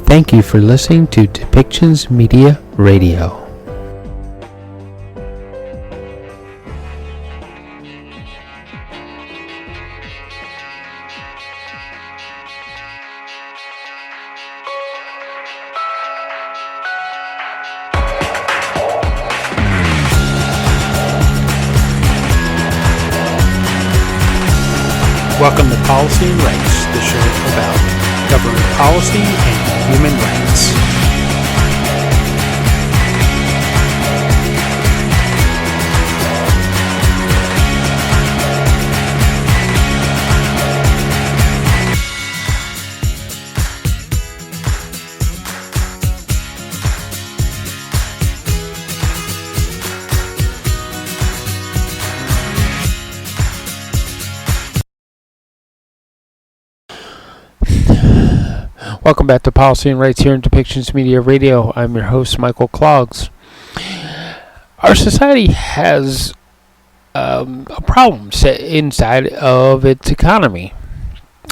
Thank you for listening to Depictions Media Radio. Welcome to Policy and Rights, the show about government policy and human rights. Welcome back to Policy and Rights here in Depictions Media Radio. I'm your host, Michael Clogs. Our society has a problem set inside of its economy.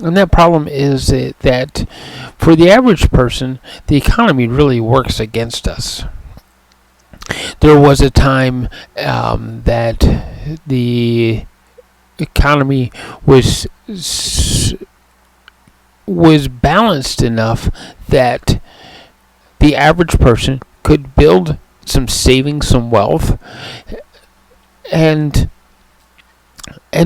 And that problem is that for the average person, the economy really works against us. There was a time that the economy was balanced enough that the average person could build some savings, some wealth, and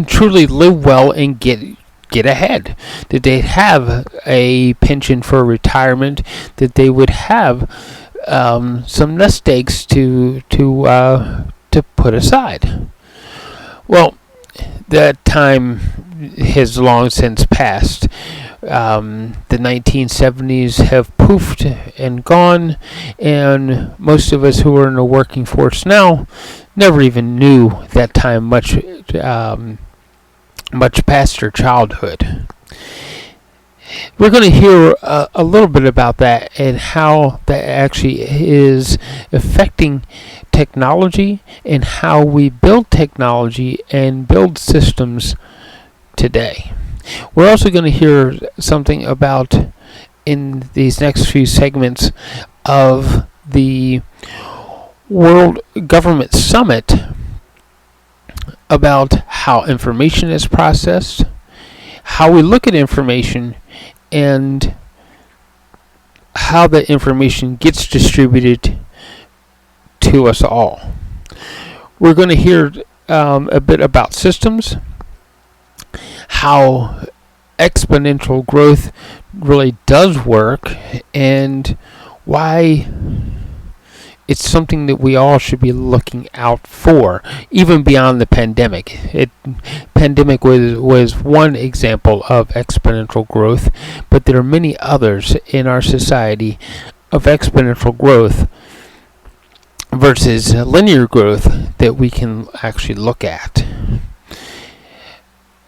truly live well and get ahead. That they'd have a pension for retirement, that they would have some nest eggs to put aside. Well, that time has long since passed. The 1970s have poofed and gone, and most of us who are in the working force now never even knew that time much past their childhood. We're going to hear a little bit about that and how that actually is affecting technology and how we build technology and build systems today. We're also going to hear something about, in these next few segments, of the World Government Summit, about how information is processed, how we look at information, and how the information gets distributed to us all. We're going to hear a bit about systems, how exponential growth really does work, and why it's something that we all should be looking out for, even beyond the pandemic. Pandemic was one example of exponential growth, but there are many others in our society of exponential growth versus linear growth that we can actually look at.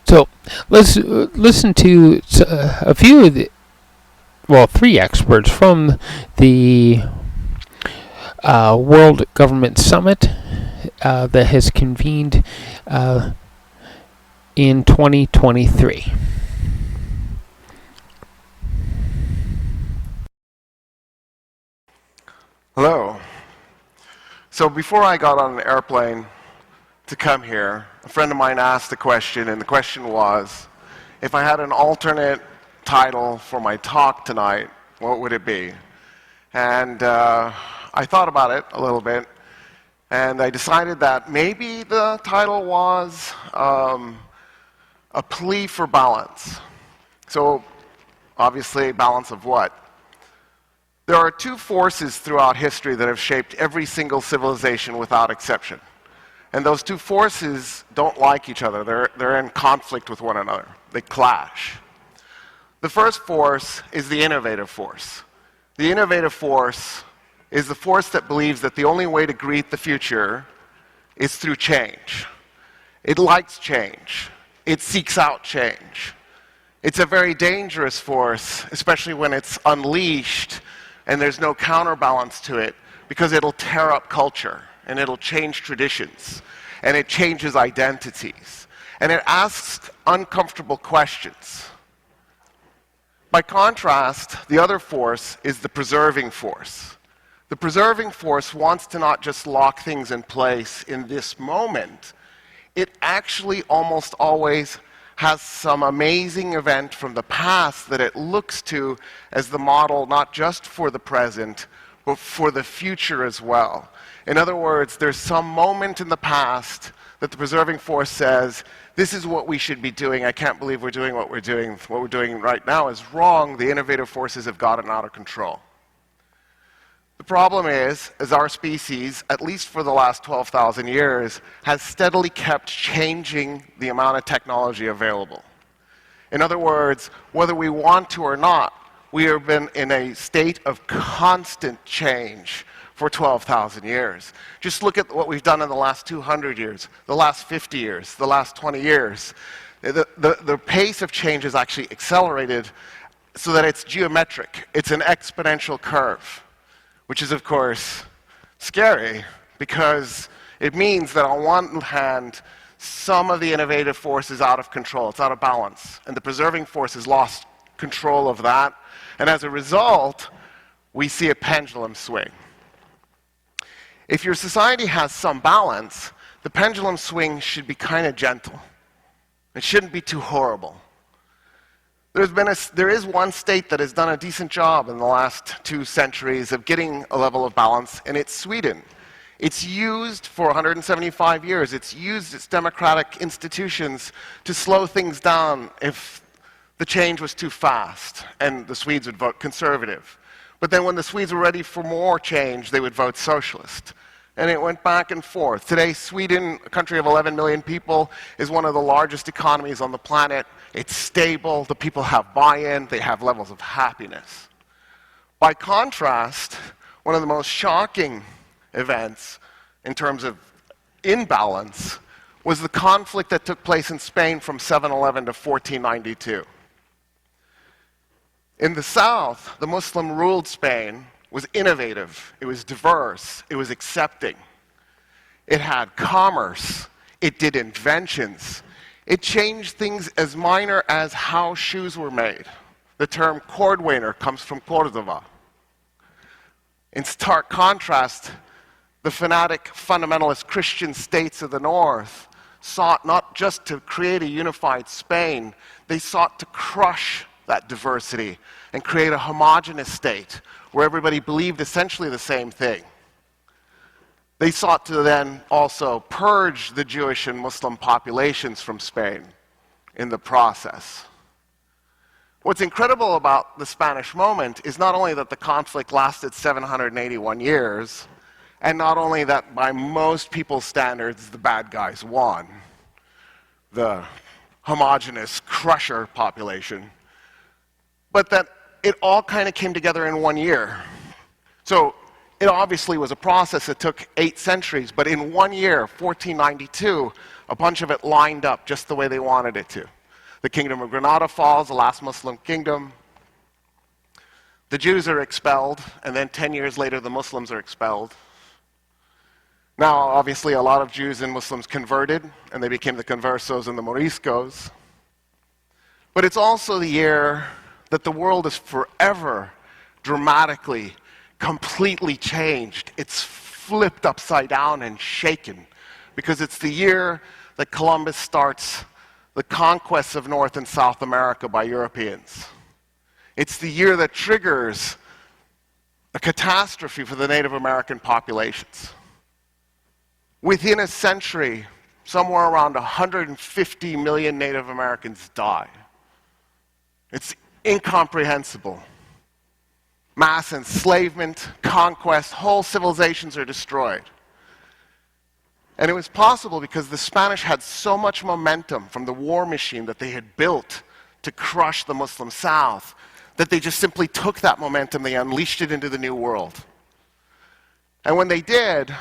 So let's listen to a few of three experts from the World Government Summit that has convened in 2023. Hello. So before I got on an airplane to come here, a friend of mine asked a question, and the question was, if I had an alternate title for my talk tonight, what would it be? And I thought about it a little bit, and I decided that maybe the title was a plea for balance. So obviously, balance of what? There are two forces throughout history that have shaped every single civilization without exception. And those two forces don't like each other. They're in conflict with one another. They clash. The first force is the innovative force. The innovative force is the force that believes that the only way to greet the future is through change. It likes change. It seeks out change. It's a very dangerous force, especially when it's unleashed and there's no counterbalance to it, because it'll tear up culture and it'll change traditions and it changes identities and it asks uncomfortable questions. By contrast, the other force is the preserving force. The preserving force wants to not just lock things in place in this moment, it actually almost always has some amazing event from the past that it looks to as the model not just for the present, but for the future as well. In other words, there's some moment in the past that the preserving force says, this is what we should be doing. I can't believe we're doing what we're doing. What we're doing right now is wrong. The innovative forces have gotten out of control. The problem is our species, at least for the last 12,000 years, has steadily kept changing the amount of technology available. In other words, whether we want to or not, we have been in a state of constant change for 12,000 years. Just look at what we've done in the last 200 years, the last 50 years, the last 20 years. The pace of change has actually accelerated so that it's geometric. It's an exponential curve, which is, of course, scary because it means that on one hand, some of the innovative force is out of control, it's out of balance, and the preserving force has lost control of that, and as a result, we see a pendulum swing. If your society has some balance, the pendulum swing should be kind of gentle. It shouldn't be too horrible. There is one state that has done a decent job in the last 2 centuries of getting a level of balance, and it's Sweden. It's used for 175 years. It's used its democratic institutions to slow things down if the change was too fast, and the Swedes would vote conservative. But then when the Swedes were ready for more change, they would vote socialist. And it went back and forth. Today, Sweden, a country of 11 million people, is one of the largest economies on the planet. It's stable, the people have buy-in, they have levels of happiness. By contrast, one of the most shocking events in terms of imbalance was the conflict that took place in Spain from 711 to 1492. In the south, the Muslim-ruled Spain was innovative, it was diverse, it was accepting. It had commerce, it did inventions, it changed things as minor as how shoes were made. The term cordwainer comes from Cordova. In stark contrast, the fanatic fundamentalist Christian states of the north sought not just to create a unified Spain, they sought to crush that diversity and create a homogeneous state where everybody believed essentially the same thing. They sought to then also purge the Jewish and Muslim populations from Spain in the process. What's incredible about the Spanish moment is not only that the conflict lasted 781 years, and not only that by most people's standards the bad guys won, the homogeneous crusher population, but that it all kind of came together in 1 year. So it obviously was a process that took 8 centuries, but in 1 year, 1492, a bunch of it lined up just the way they wanted it to. The Kingdom of Granada falls, the last Muslim kingdom. The Jews are expelled, and then 10 years later, the Muslims are expelled. Now, obviously, a lot of Jews and Muslims converted, and they became the conversos and the moriscos. But it's also the year that the world is forever, dramatically, completely changed. It's flipped upside down and shaken, because it's the year that Columbus starts the conquests of North and South America by Europeans. It's the year that triggers a catastrophe for the Native American populations. Within a century, somewhere around 150 million Native Americans die. It's incomprehensible. Mass enslavement, conquest, whole civilizations are destroyed. And it was possible because the Spanish had so much momentum from the war machine that they had built to crush the Muslim South that they just simply took that momentum, they unleashed it into the New World. And when they did,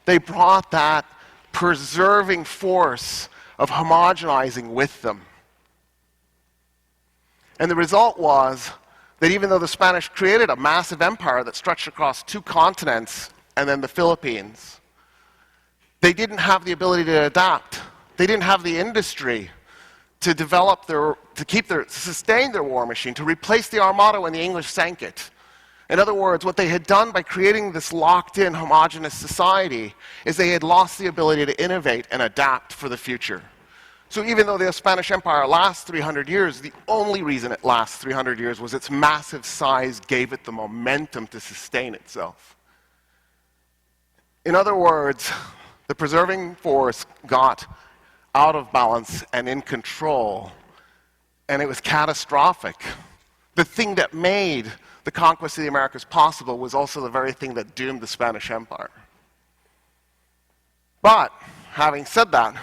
they brought that preserving force of homogenizing with them. And the result was that even though the Spanish created a massive empire that stretched across 2 continents and then the Philippines, they didn't have the ability to adapt. They didn't have the industry to sustain their war machine, to replace the Armada when the English sank it. In other words, what they had done by creating this locked-in, homogenous society is they had lost the ability to innovate and adapt for the future. So even though the Spanish Empire lasts 300 years, the only reason it lasts 300 years was its massive size gave it the momentum to sustain itself. In other words, the preserving force got out of balance and in control, and it was catastrophic. The thing that made the conquest of the Americas possible was also the very thing that doomed the Spanish Empire. But, having said that,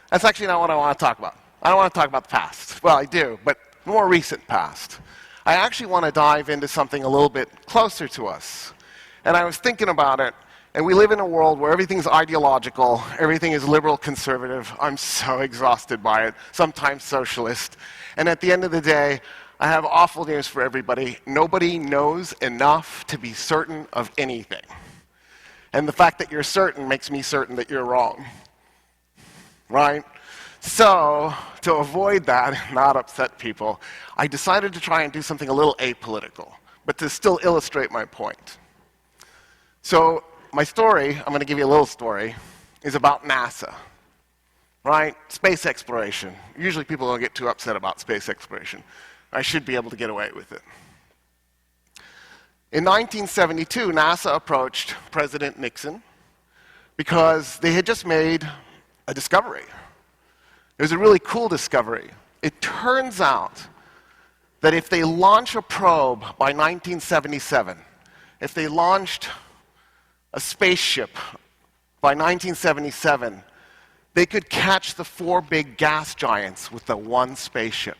that's actually not what I want to talk about. I don't want to talk about the past. Well, I do, but the more recent past. I actually want to dive into something a little bit closer to us. And I was thinking about it, and we live in a world where everything's ideological, everything is liberal conservative. I'm so exhausted by it, sometimes socialist. And at the end of the day, I have awful news for everybody. Nobody knows enough to be certain of anything. And the fact that you're certain makes me certain that you're wrong. Right? So, to avoid that and not upset people, I decided to try and do something a little apolitical, but to still illustrate my point. So, my story, I'm going to give you a little story, is about NASA. Right? Space exploration. Usually people don't get too upset about space exploration. I should be able to get away with it. In 1972, NASA approached President Nixon because they had just made a discovery. It was a really cool discovery. It turns out that if they launch a probe by 1977, if they launched a spaceship by 1977, they could catch the 4 big gas giants with the one spaceship.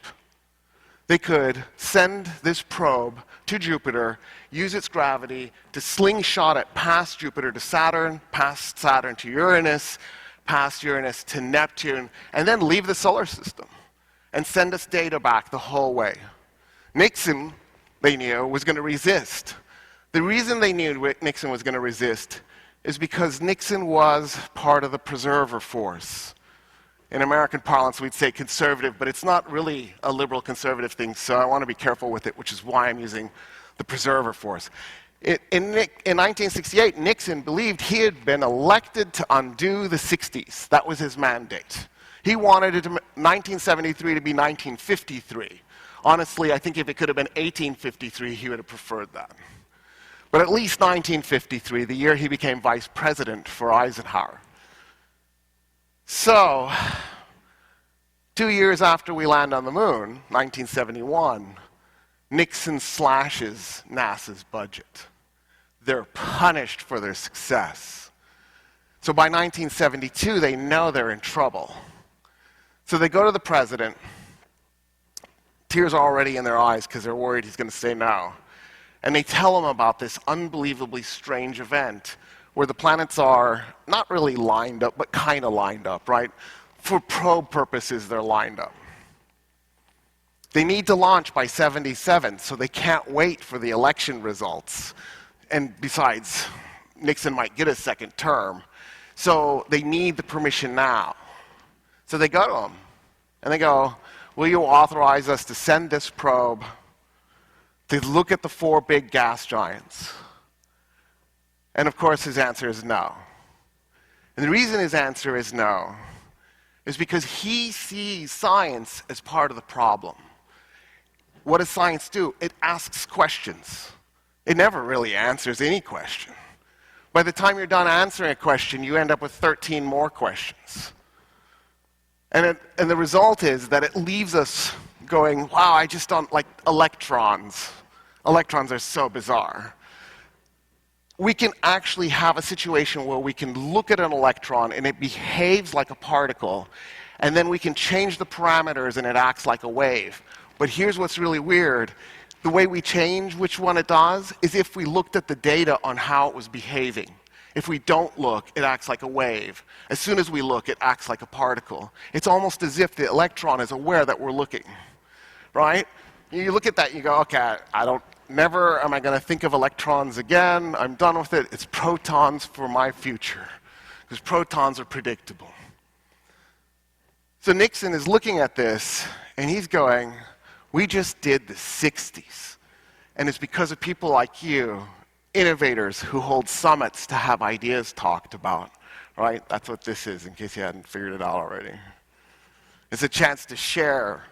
They could send this probe to Jupiter, use its gravity to slingshot it past Jupiter to Saturn, past Saturn to Uranus, past Uranus to Neptune, and then leave the solar system and send us data back the whole way. Nixon, they knew, was going to resist. The reason they knew Nixon was going to resist is because Nixon was part of the preserver force. In American parlance, we'd say conservative, but it's not really a liberal conservative thing, so I want to be careful with it, which is why I'm using the preserver force. In 1968, Nixon believed he had been elected to undo the 60s. That was his mandate. He wanted 1973 to be 1953. Honestly, I think if it could have been 1853, he would have preferred that. But at least 1953, the year he became vice president for Eisenhower. So, 2 years after we land on the moon, 1971, Nixon slashes NASA's budget. They're punished for their success. So by 1972, they know they're in trouble. So they go to the president. Tears are already in their eyes because they're worried he's going to say no. And they tell him about this unbelievably strange event where the planets are not really lined up, but kind of lined up, right? For probe purposes, they're lined up. They need to launch by 77, so they can't wait for the election results. And besides, Nixon might get a second term. So they need the permission now. So they go to him, and they go, will you authorize us to send this probe to look at the 4 big gas giants? And of course, his answer is no. And the reason his answer is no is because he sees science as part of the problem. What does science do? It asks questions. It never really answers any question. By the time you're done answering a question, you end up with 13 more questions. And the result is that it leaves us going, wow, I just don't like electrons. Electrons are so bizarre. We can actually have a situation where we can look at an electron and it behaves like a particle, and then we can change the parameters and it acts like a wave. But here's what's really weird. The way we change which one it does is if we looked at the data on how it was behaving. If we don't look, it acts like a wave. As soon as we look, it acts like a particle. It's almost as if the electron is aware that we're looking, right? You look at that and you go, okay, never am I going to think of electrons again. I'm done with it. It's protons for my future, because protons are predictable. So Nixon is looking at this, and he's going, we just did the 60s. And it's because of people like you, innovators who hold summits to have ideas talked about, right? That's what this is, in case you hadn't figured it out already. It's a chance to share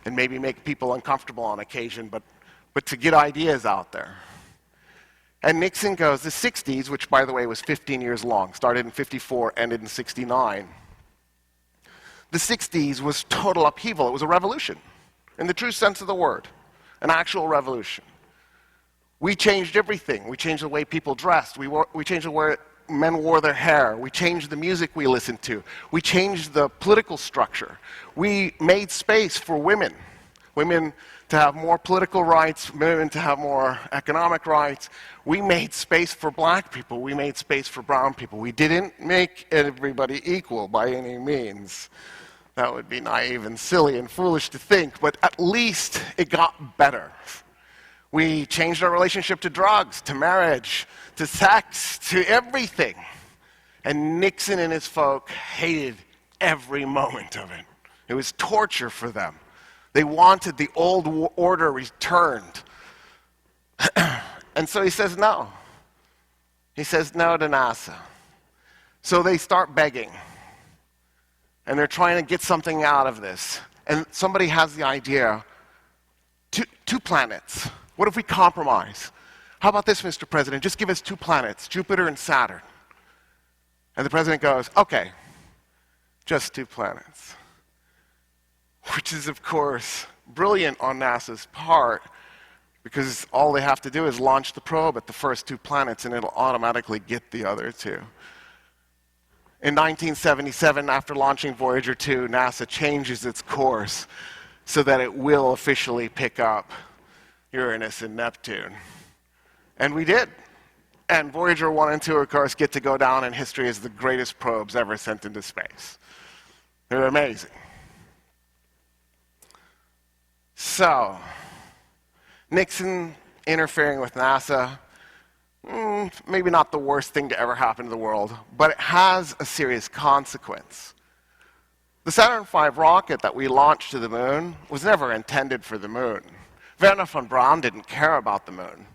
and maybe make people uncomfortable on occasion, but to get ideas out there. And Nixon goes, the 60s, which by the way was 15 years long, started in 54, ended in 69. The 60s was total upheaval. It was a revolution, in the true sense of the word, an actual revolution. We changed everything. We changed the way people dressed. We changed the way men wore their hair. We changed the music we listened to. We changed the political structure. We made space for women. Women to have more political rights, women to have more economic rights. We made space for black people. We made space for brown people. We didn't make everybody equal by any means. That would be naive and silly and foolish to think, but at least it got better. We changed our relationship to drugs, to marriage, to sex, to everything. And Nixon and his folk hated every moment of it. It was torture for them. They wanted the old order returned. And so he says no. He says no to NASA. So they start begging. And they're trying to get something out of this. And somebody has the idea, two planets. What if we compromise? How about this, Mr. President? Just give us 2 planets, Jupiter and Saturn. And the president goes, okay, just 2 planets. Which is, of course, brilliant on NASA's part, because all they have to do is launch the probe at the first 2 planets and it'll automatically get the other 2. In 1977, after launching Voyager 2, NASA changes its course so that it will officially pick up Uranus and Neptune. And we did. And Voyager 1 and 2, of course, get to go down in history as the greatest probes ever sent into space. They're amazing. So, Nixon interfering with NASA, maybe not the worst thing to ever happen to the world, but it has a serious consequence. The Saturn V rocket that we launched to the moon was never intended for the moon. Wernher von Braun didn't care about the moon.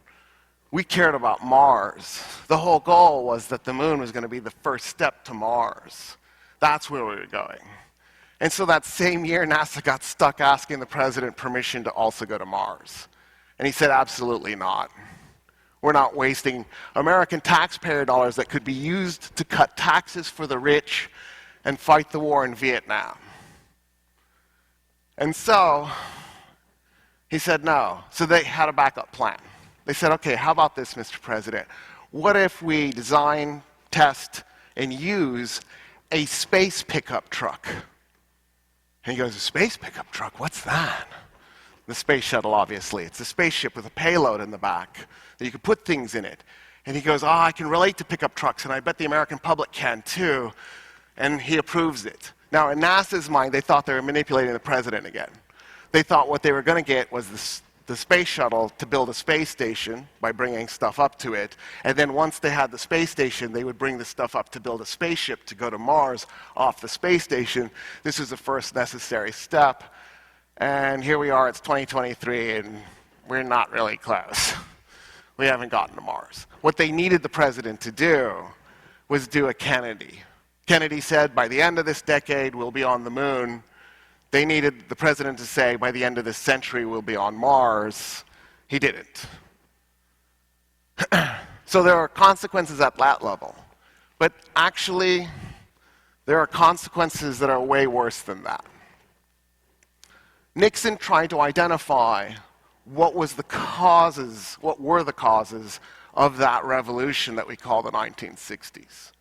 We cared about Mars. The whole goal was that the moon was going to be the first step to Mars. That's where we were going. And so that same year, NASA got stuck asking the president permission to also go to Mars. And he said, absolutely not. We're not wasting American taxpayer dollars that could be used to cut taxes for the rich and fight the war in Vietnam. And so he said no. So they had a backup plan. They said, okay, how about this, Mr. President? What if we design, test, and use a space pickup truck? And he goes, a space pickup truck? What's that? The space shuttle, obviously. It's a spaceship with a payload in the back that you can put things in it. And he goes, I can relate to pickup trucks, and I bet the American public can too. And he approves it. Now, in NASA's mind, they thought they were manipulating the president again. They thought what they were going to get was the space shuttle to build a space station by bringing stuff up to it. And then once they had the space station, they would bring the stuff up to build a spaceship to go to Mars off the space station. This is the first necessary step. And here we are, it's 2023, and we're not really close. We haven't gotten to Mars. What they needed the president to do was do a Kennedy. Kennedy said, by the end of this decade, we'll be on the moon. They needed the president to say, by the end of this century, we'll be on Mars. He didn't. So there are consequences at that level. But actually, there are consequences that are way worse than that. Nixon tried to identify what were the causes of that revolution that we call the 1960s.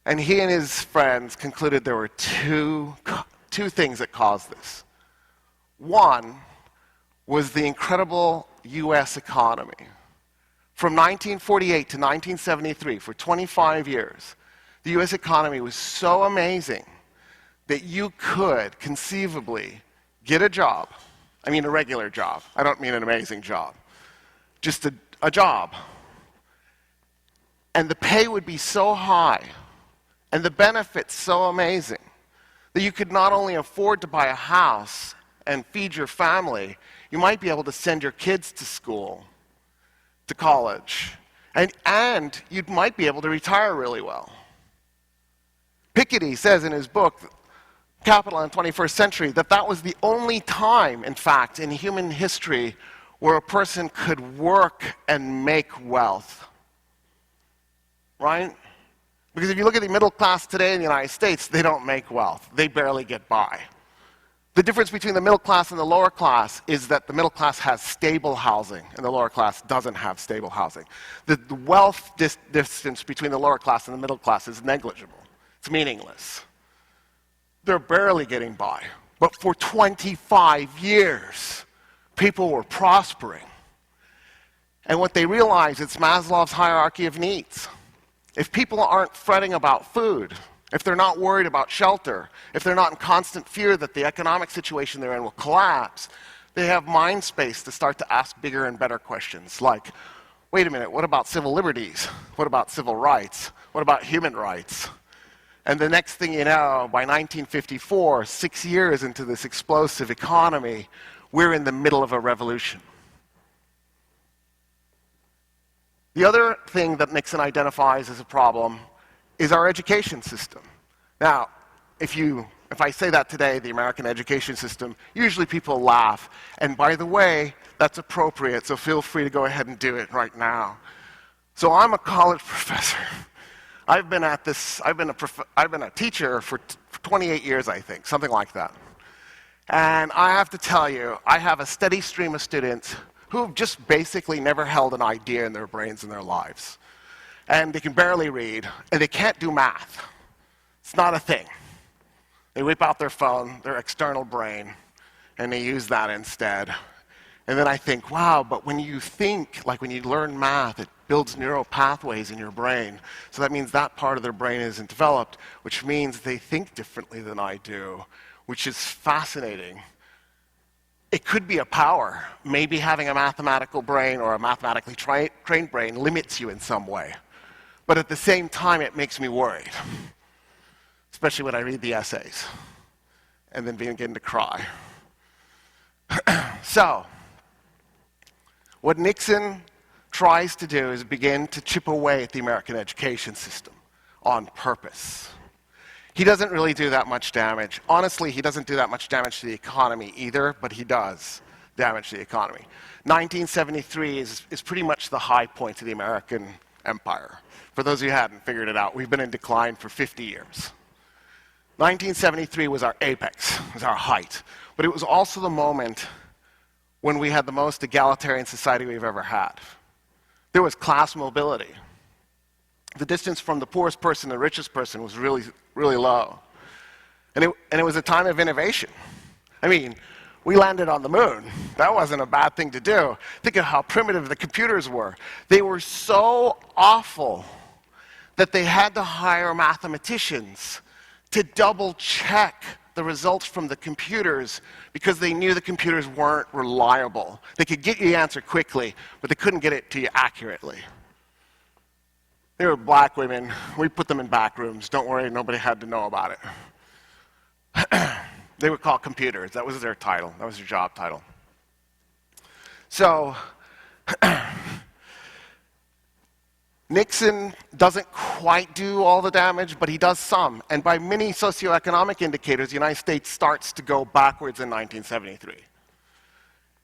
And he and his friends concluded there were two things that caused this. One was the incredible U.S. economy. From 1948 to 1973, for 25 years, the U.S. economy was so amazing that you could conceivably get a job. I mean a regular job. I don't mean an amazing job. Just a job. And the pay would be so high and the benefits so amazing that you could not only afford to buy a house and feed your family, you might be able to send your kids to school, to college, and you might be able to retire really well. Piketty says in his book, Capital in the 21st Century, that that was the only time, in fact, in human history where a person could work and make wealth. Right? Because if you look at the middle class today in the United States, they don't make wealth. They barely get by. The difference between the middle class and the lower class is that the middle class has stable housing and the lower class doesn't have stable housing. The wealth distance between the lower class and the middle class is negligible. It's meaningless. They're barely getting by. But for 25 years, people were prospering. And what they realized, it's Maslow's hierarchy of needs. If people aren't fretting about food, if they're not worried about shelter, if they're not in constant fear that the economic situation they're in will collapse, they have mind space to start to ask bigger and better questions like, wait a minute, what about civil liberties? What about civil rights? What about human rights? And the next thing you know, by 1954, 6 years into this explosive economy, we're in the middle of a revolution. The other thing that Nixon identifies as a problem is our education system. Now, if I say that today, the American education system, usually people laugh. And by the way, that's appropriate, so feel free to go ahead and do it right now. So I'm a college professor. I've been a teacher for 28 years, I think, something like that. And I have to tell you, I have a steady stream of students who've just basically never held an idea in their brains in their lives. And they can barely read, and they can't do math. It's not a thing. They whip out their phone, their external brain, and they use that instead. And then I think, wow, but when you think, like when you learn math, it builds neural pathways in your brain. So that means that part of their brain isn't developed, which means they think differently than I do, which is fascinating. It could be a power. Maybe having a mathematical brain or a mathematically trained brain limits you in some way. But at the same time, it makes me worried, especially when I read the essays and then begin to cry. So, what Nixon tries to do is begin to chip away at the American education system on purpose. He doesn't really do that much damage. Honestly, he doesn't do that much damage to the economy either, but he does damage the economy. 1973 is pretty much the high point of the American empire. For those of you who hadn't figured it out, we've been in decline for 50 years. 1973 was our apex, was our height. But it was also the moment when we had the most egalitarian society we've ever had. There was class mobility. The distance from the poorest person to the richest person was really, really low. And it was a time of innovation. I mean, we landed on the moon. That wasn't a bad thing to do. Think of how primitive the computers were. They were so awful that they had to hire mathematicians to double check the results from the computers because they knew the computers weren't reliable. They could get you the answer quickly, but they couldn't get it to you accurately. They were black women. We put them in back rooms. Don't worry, nobody had to know about it. They were called computers. That was their title. That was their job title. So, Nixon doesn't quite do all the damage, but he does some. And by many socioeconomic indicators, the United States starts to go backwards in 1973.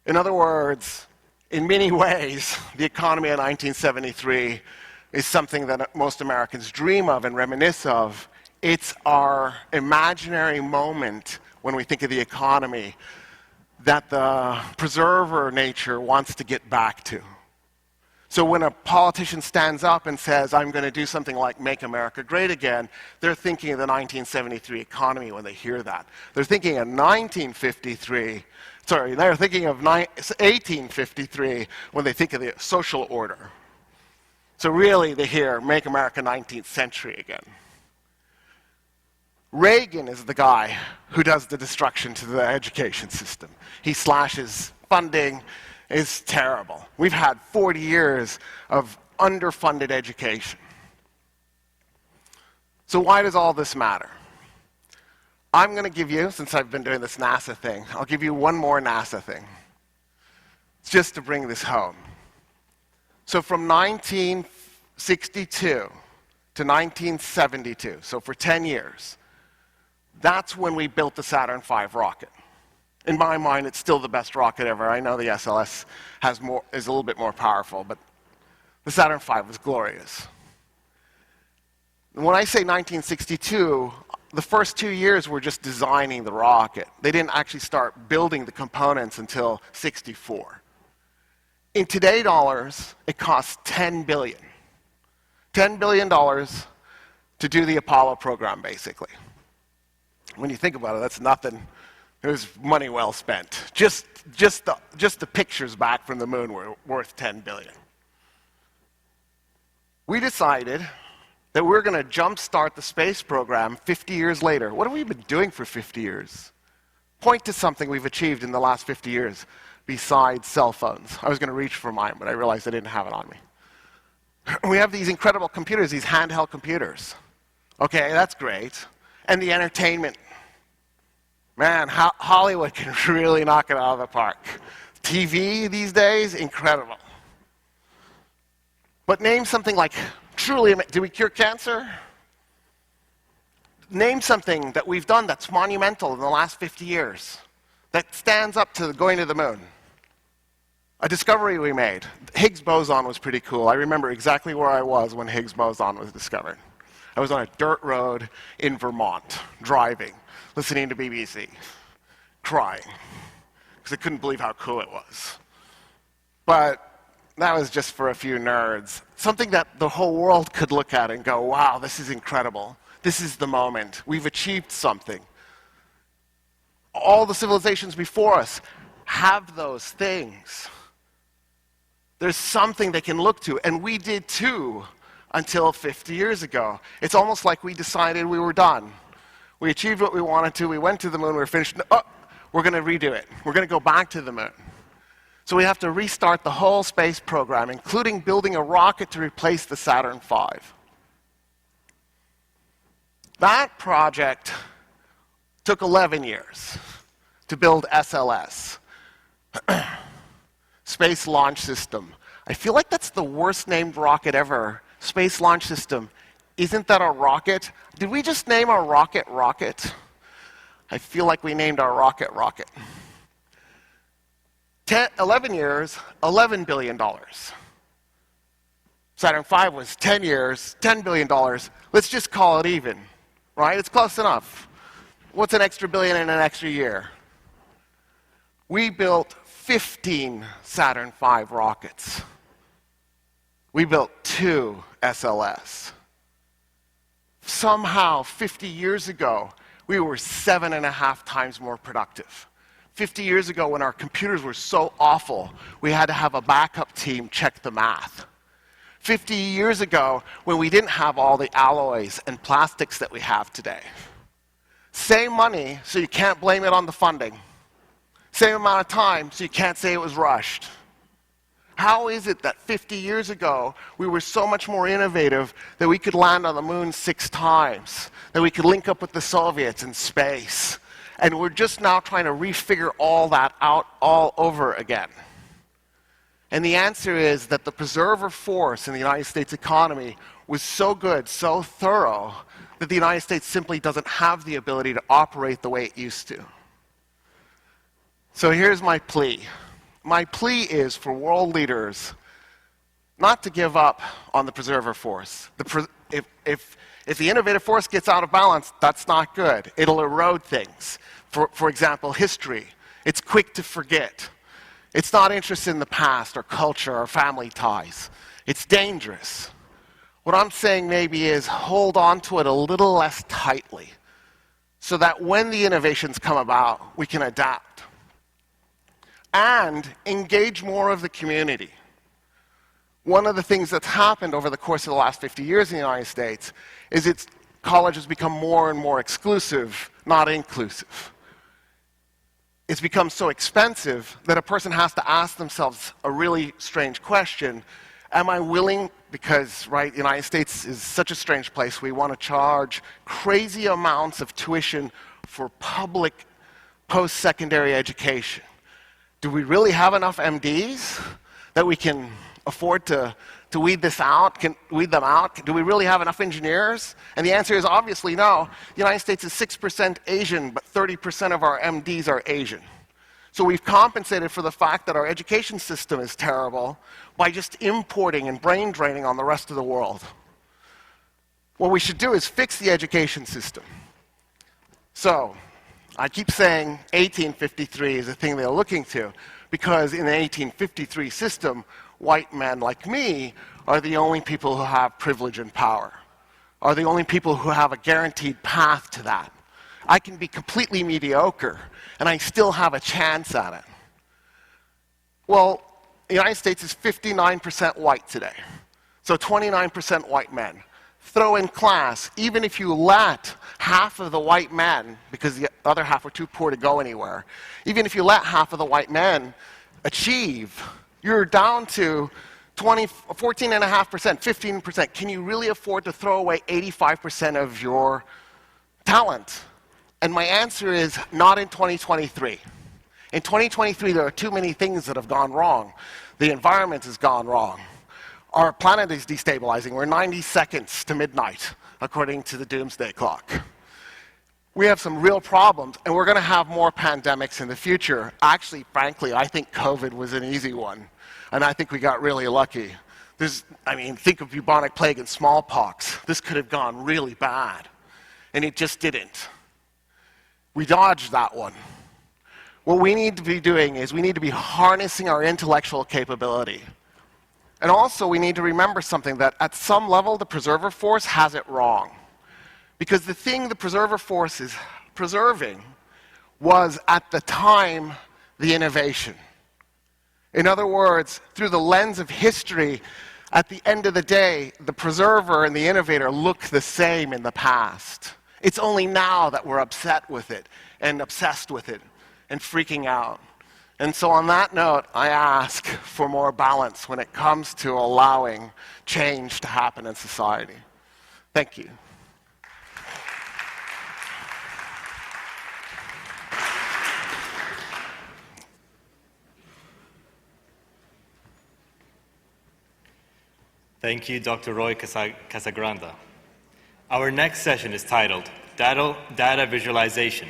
In other words, in many ways, the economy in 1973 is something that most Americans dream of and reminisce of. It's our imaginary moment when we think of the economy that the preserver nature wants to get back to. So when a politician stands up and says, I'm going to do something like Make America Great Again, they're thinking of the 1973 economy when they hear that. They're thinking of 1853 when they think of the social order. So really, they hear Make America 19th Century again. Reagan is the guy who does the destruction to the education system. He slashes funding. It's terrible. We've had 40 years of underfunded education. So why does all this matter? I'm going to give you, since I've been doing this NASA thing, I'll give you one more NASA thing, just to bring this home. So from 1962 to 1972, so for 10 years, that's when we built the Saturn V rocket. In my mind, it's still the best rocket ever. I know the SLS is a little bit more powerful, but the Saturn V was glorious. And when I say 1962, the first 2 years were just designing the rocket. They didn't actually start building the components until 64. In today's dollars, it costs $10 billion. $10 billion to do the Apollo program, basically. When you think about it, that's nothing. It was money well spent. Just the pictures back from the moon were worth $10 billion. We decided that we're going to jumpstart the space program 50 years later. What have we been doing for 50 years? Point to something we've achieved in the last 50 years besides cell phones. I was going to reach for mine, but I realized I didn't have it on me. We have these incredible computers, these handheld computers. Okay, that's great. And the entertainment. Man, Hollywood can really knock it out of the park. TV these days, incredible. But name something like truly, do we cure cancer? Name something that we've done that's monumental in the last 50 years, that stands up to going to the moon. A discovery we made. Higgs boson was pretty cool. I remember exactly where I was when Higgs boson was discovered. I was on a dirt road in Vermont, driving, listening to BBC, crying, because I couldn't believe how cool it was. But that was just for a few nerds. Something that the whole world could look at and go, wow, this is incredible. This is the moment. We've achieved something. All the civilizations before us have those things. There's something they can look to, and we did too until 50 years ago. It's almost like we decided we were done. We achieved what we wanted to, we went to the moon, we were finished. Oh, we're going to redo it. We're going to go back to the moon. So we have to restart the whole space program, including building a rocket to replace the Saturn V. That project took 11 years to build SLS. Space Launch System. I feel like that's the worst named rocket ever. Space Launch System. Isn't that a rocket? Did we just name our rocket rocket? I feel like we named our rocket rocket. 11 years, $11 billion. Saturn V was 10 years, $10 billion. Let's just call it even, right? It's close enough. What's an extra billion in an extra year? We built 15 Saturn V rockets. We built 2 SLS. Somehow, 50 years ago, we were 7.5 times more productive. 50 years ago, when our computers were so awful, we had to have a backup team check the math. 50 years ago, when we didn't have all the alloys and plastics that we have today. Same money, so you can't blame it on the funding. Same amount of time, so you can't say it was rushed. How is it that 50 years ago, we were so much more innovative that we could land on the moon 6 times, that we could link up with the Soviets in space, and we're just now trying to refigure all that out all over again? And the answer is that the preserver force in the United States economy was so good, so thorough, that the United States simply doesn't have the ability to operate the way it used to. So here's my plea. My plea is for world leaders not to give up on the preserver force. If the innovative force gets out of balance, that's not good. It'll erode things. For example, history. It's quick to forget. It's not interested in the past or culture or family ties. It's dangerous. What I'm saying maybe is hold on to it a little less tightly so that when the innovations come about, we can adapt. And engage more of the community. One of the things that's happened over the course of the last 50 years in the United States is college has become more and more exclusive, not inclusive. It's become so expensive that a person has to ask themselves a really strange question. Am I willing, because, right, the United States is such a strange place, we want to charge crazy amounts of tuition for public post-secondary education. Do we really have enough MDs that we can afford to weed them out? Do we really have enough engineers? And the answer is obviously no. The United States is 6% Asian, but 30% of our MDs are Asian. So we've compensated for the fact that our education system is terrible by just importing and brain draining on the rest of the world. What we should do is fix the education system. So I keep saying 1853 is the thing they're looking to, because in the 1853 system, white men like me are the only people who have privilege and power, are the only people who have a guaranteed path to that. I can be completely mediocre, and I still have a chance at it. Well, the United States is 59% white today, so 29% white men. Throw in class, even if you let half of the white men, because the other half are too poor to go anywhere, even if you let half of the white men achieve, you're down to 14.5%, 15%. Can you really afford to throw away 85% of your talent? And my answer is not in 2023. In 2023, there are too many things that have gone wrong. The environment has gone wrong. Our planet is destabilizing. We're 90 seconds to midnight, according to the doomsday clock. We have some real problems, and we're going to have more pandemics in the future. Actually, frankly, I think COVID was an easy one, and I think we got really lucky. Think of bubonic plague and smallpox. This could have gone really bad, and it just didn't. We dodged that one. What we need to be doing is we need to be harnessing our intellectual capability. And also, we need to remember something, that at some level, the preserver force has it wrong. Because the thing the preserver force is preserving was, at the time, the innovation. In other words, through the lens of history, at the end of the day, the preserver and the innovator look the same in the past. It's only now that we're upset with it and obsessed with it and freaking out. And so on that note, I ask for more balance when it comes to allowing change to happen in society. Thank you. Thank you, Dr. Roy Casagranda. Our next session is titled Data Visualization,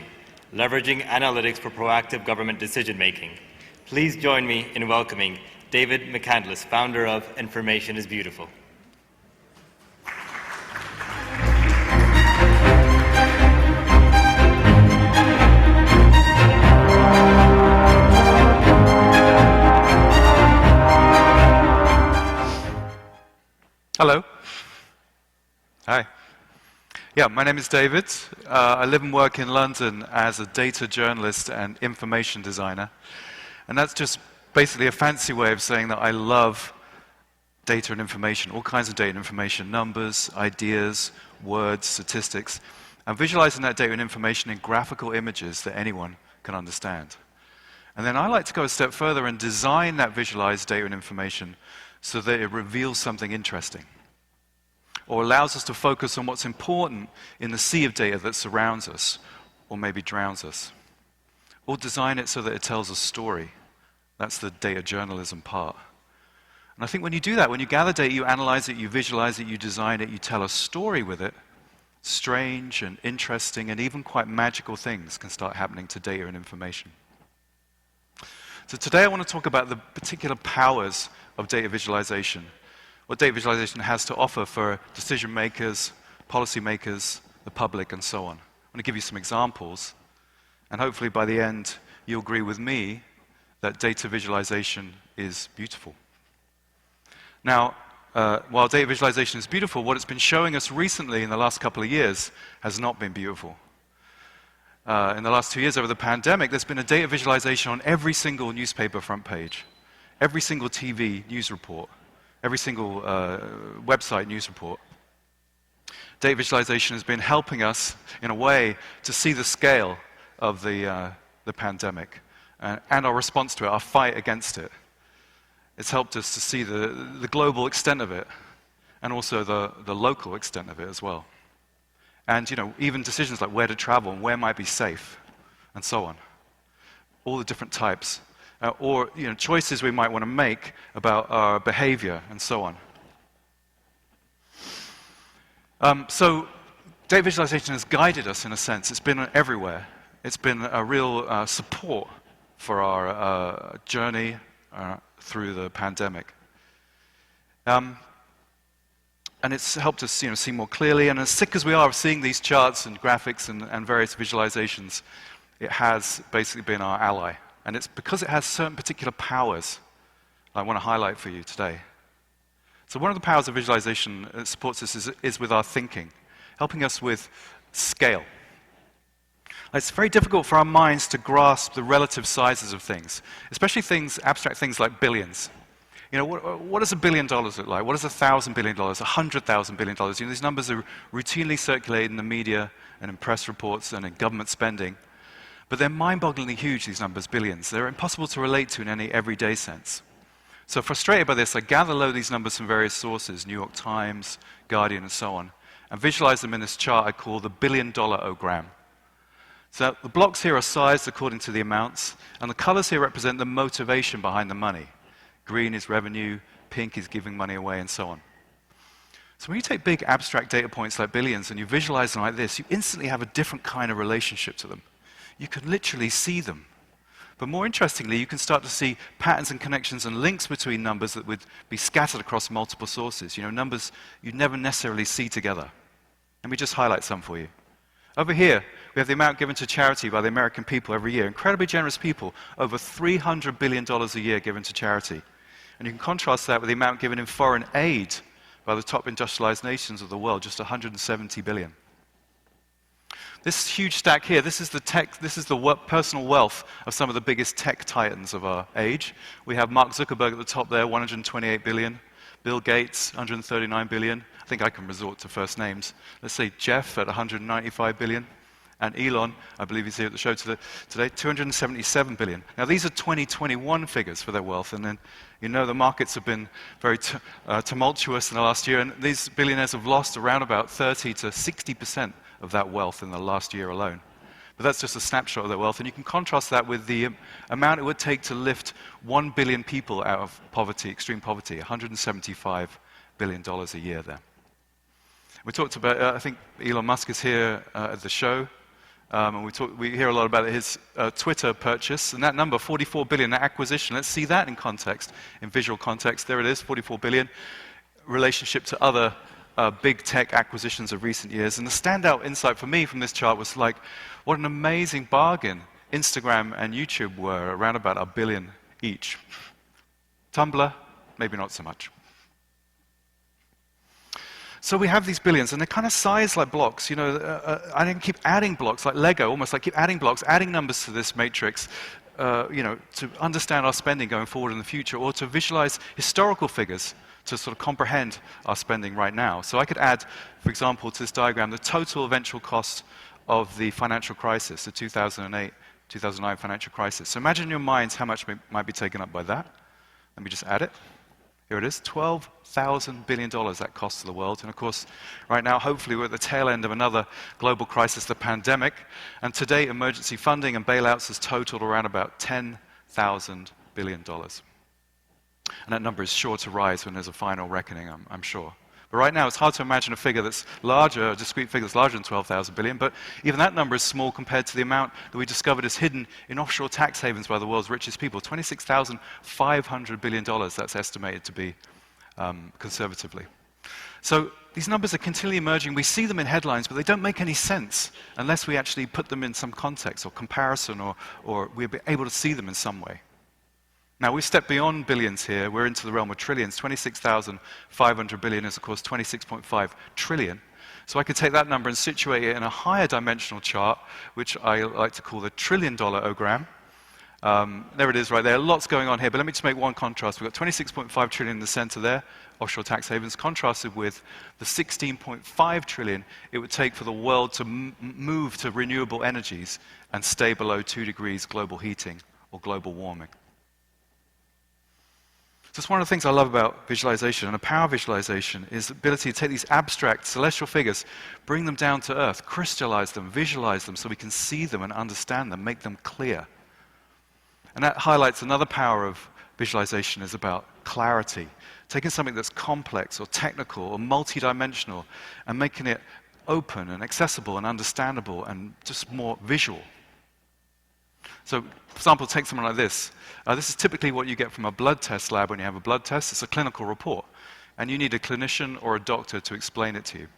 Leveraging Analytics for Proactive Government Decision-Making. Please join me in welcoming David McCandless, founder of Information is Beautiful. Hello. Hi. Yeah, my name is David. I live and work in London as a data journalist and information designer. And that's just basically a fancy way of saying that I love data and information, all kinds of data and information, numbers, ideas, words, statistics, and visualizing that data and information in graphical images that anyone can understand. And then I like to go a step further and design that visualized data and information so that it reveals something interesting, or allows us to focus on what's important in the sea of data that surrounds us, or maybe drowns us. Or design it so that it tells a story. That's the data journalism part. And I think when you do that, when you gather data, you analyze it, you visualize it, you design it, you tell a story with it, strange and interesting and even quite magical things can start happening to data and information. So today I want to talk about the particular powers of data visualization, what data visualization has to offer for decision makers, policy makers, the public, and so on. I'm going to give you some examples, and hopefully by the end you'll agree with me that data visualization is beautiful. Now, while data visualization is beautiful, what it's been showing us recently in the last couple of years has not been beautiful. In the last 2 years over the pandemic, there's been a data visualization on every single newspaper front page, every single TV news report, every single website news report. Data visualization has been helping us, in a way, to see the scale of the pandemic and our response to it, our fight against it. It's helped us to see the global extent of it and also the local extent of it as well. And even decisions like where to travel and where might be safe, and so on. All the different types. Or choices we might want to make about our behavior, and so on. So data visualization has guided us in a sense. It's been everywhere. It's been a real support for our journey through the pandemic. And it's helped us see more clearly. And as sick as we are of seeing these charts and graphics and various visualizations, it has basically been our ally. And it's because it has certain particular powers I want to highlight for you today. So one of the powers of visualization that supports us is with our thinking, helping us with scale. It's very difficult for our minds to grasp the relative sizes of things, especially abstract things like billions. What does $1 billion look like? What does $1,000 billion, $100,000 billion? These numbers are routinely circulated in the media and in press reports and in government spending. But they're mind-bogglingly huge, these numbers, billions. They're impossible to relate to in any everyday sense. So frustrated by this, I gather a load of these numbers from various sources, New York Times, Guardian, and so on, and visualize them in this chart I call the billion-dollar-ogram. So the blocks here are sized according to the amounts, and the colors here represent the motivation behind the money. Green is revenue, pink is giving money away, and so on. So when you take big abstract data points like billions and you visualize them like this, you instantly have a different kind of relationship to them. You can literally see them. But more interestingly, you can start to see patterns and connections and links between numbers that would be scattered across multiple sources. Numbers you'd never necessarily see together. Let me just highlight some for you. Over here, we have the amount given to charity by the American people every year. Incredibly generous people, over $300 billion a year given to charity. And you can contrast that with the amount given in foreign aid by the top industrialized nations of the world, just $170 billion. This huge stack here, this is the personal wealth of some of the biggest tech titans of our age. We have Mark Zuckerberg at the top there, 128 billion. Bill Gates, 139 billion. I think I can resort to first names. Let's say Jeff at 195 billion. And Elon, I believe he's here at the show today, 277 billion. Now these are 2021 figures for their wealth, and then the markets have been very tumultuous in the last year, and these billionaires have lost around about 30 to 60% of that wealth in the last year alone. But that's just a snapshot of their wealth, and you can contrast that with the amount it would take to lift 1 billion people out of poverty, extreme poverty, $175 billion a year there. We talked about, I think Elon Musk is here at the show, and we hear a lot about his Twitter purchase, and that number, 44 billion, that acquisition, let's see that in context, in visual context. There it is, 44 billion, relationship to other big tech acquisitions of recent years. And the standout insight for me from this chart was like, what an amazing bargain Instagram and YouTube were, around about $1 billion each. Tumblr, maybe not so much. So we have these billions, and they're kind of sized like blocks. I can keep adding blocks, like Lego, almost like keep adding blocks, adding numbers to this matrix, to understand our spending going forward in the future, or to visualize historical figures to sort of comprehend our spending right now. So I could add, for example, to this diagram, the total eventual cost of the financial crisis, the 2008, 2009 financial crisis. So imagine in your minds how much might be taken up by that. Let me just add it. Here it is, $12,000 billion that cost to the world. And of course, right now, hopefully we're at the tail end of another global crisis, the pandemic. And to date, emergency funding and bailouts has totaled around about $10,000 billion. And that number is sure to rise when there's a final reckoning, I'm sure. But right now, it's hard to imagine a figure that's larger, a discrete figure that's larger than 12,000 billion, but even that number is small compared to the amount that we discovered is hidden in offshore tax havens by the world's richest people, $26,500 billion, that's estimated to be conservatively. So these numbers are continually emerging. We see them in headlines, but they don't make any sense unless we actually put them in some context or comparison, or we're able to see them in some way. Now, we've stepped beyond billions here. We're into the realm of trillions. 26,500 billion is, of course, 26.5 trillion. So I could take that number and situate it in a higher dimensional chart, which I like to call the trillion-dollar-ogram. There it is right there. Lots going on here, but let me just make one contrast. We've got 26.5 trillion in the center there, offshore tax havens, contrasted with the 16.5 trillion it would take for the world to move to renewable energies and stay below 2 degrees global heating or global warming. So it's one of the things I love about visualization, and the power of visualization is the ability to take these abstract celestial figures, bring them down to earth, crystallize them, visualize them so we can see them and understand them, make them clear. And that highlights another power of visualization is about clarity. Taking something that's complex or technical or multidimensional and making it open and accessible and understandable and just more visual. So, for example, take something like this. This is typically what you get from a blood test lab when you have a blood test. It's a clinical report. And you need a clinician or a doctor to explain it to you.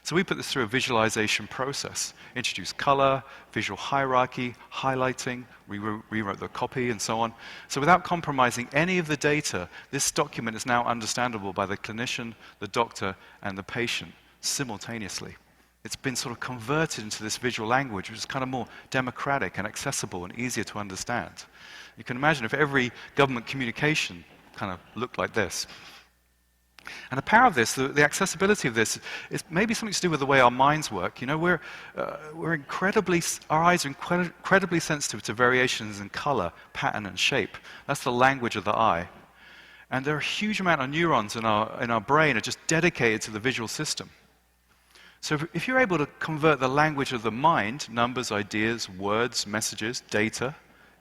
So we put this through a visualization process. Introduce color, visual hierarchy, highlighting, rewrote the copy, and so on. So without compromising any of the data, this document is now understandable by the clinician, the doctor, and the patient simultaneously. It's been sort of converted into this visual language, which is kind of more democratic and accessible and easier to understand. You can imagine if every government communication kind of looked like this. And the power of this, the accessibility of this, is maybe something to do with the way our minds work. You know, our eyes are incredibly sensitive to variations in color, pattern, and shape. That's the language of the eye. And there are a huge amount of neurons in our brain are just dedicated to the visual system. So if you're able to convert the language of the mind, numbers, ideas, words, messages, data,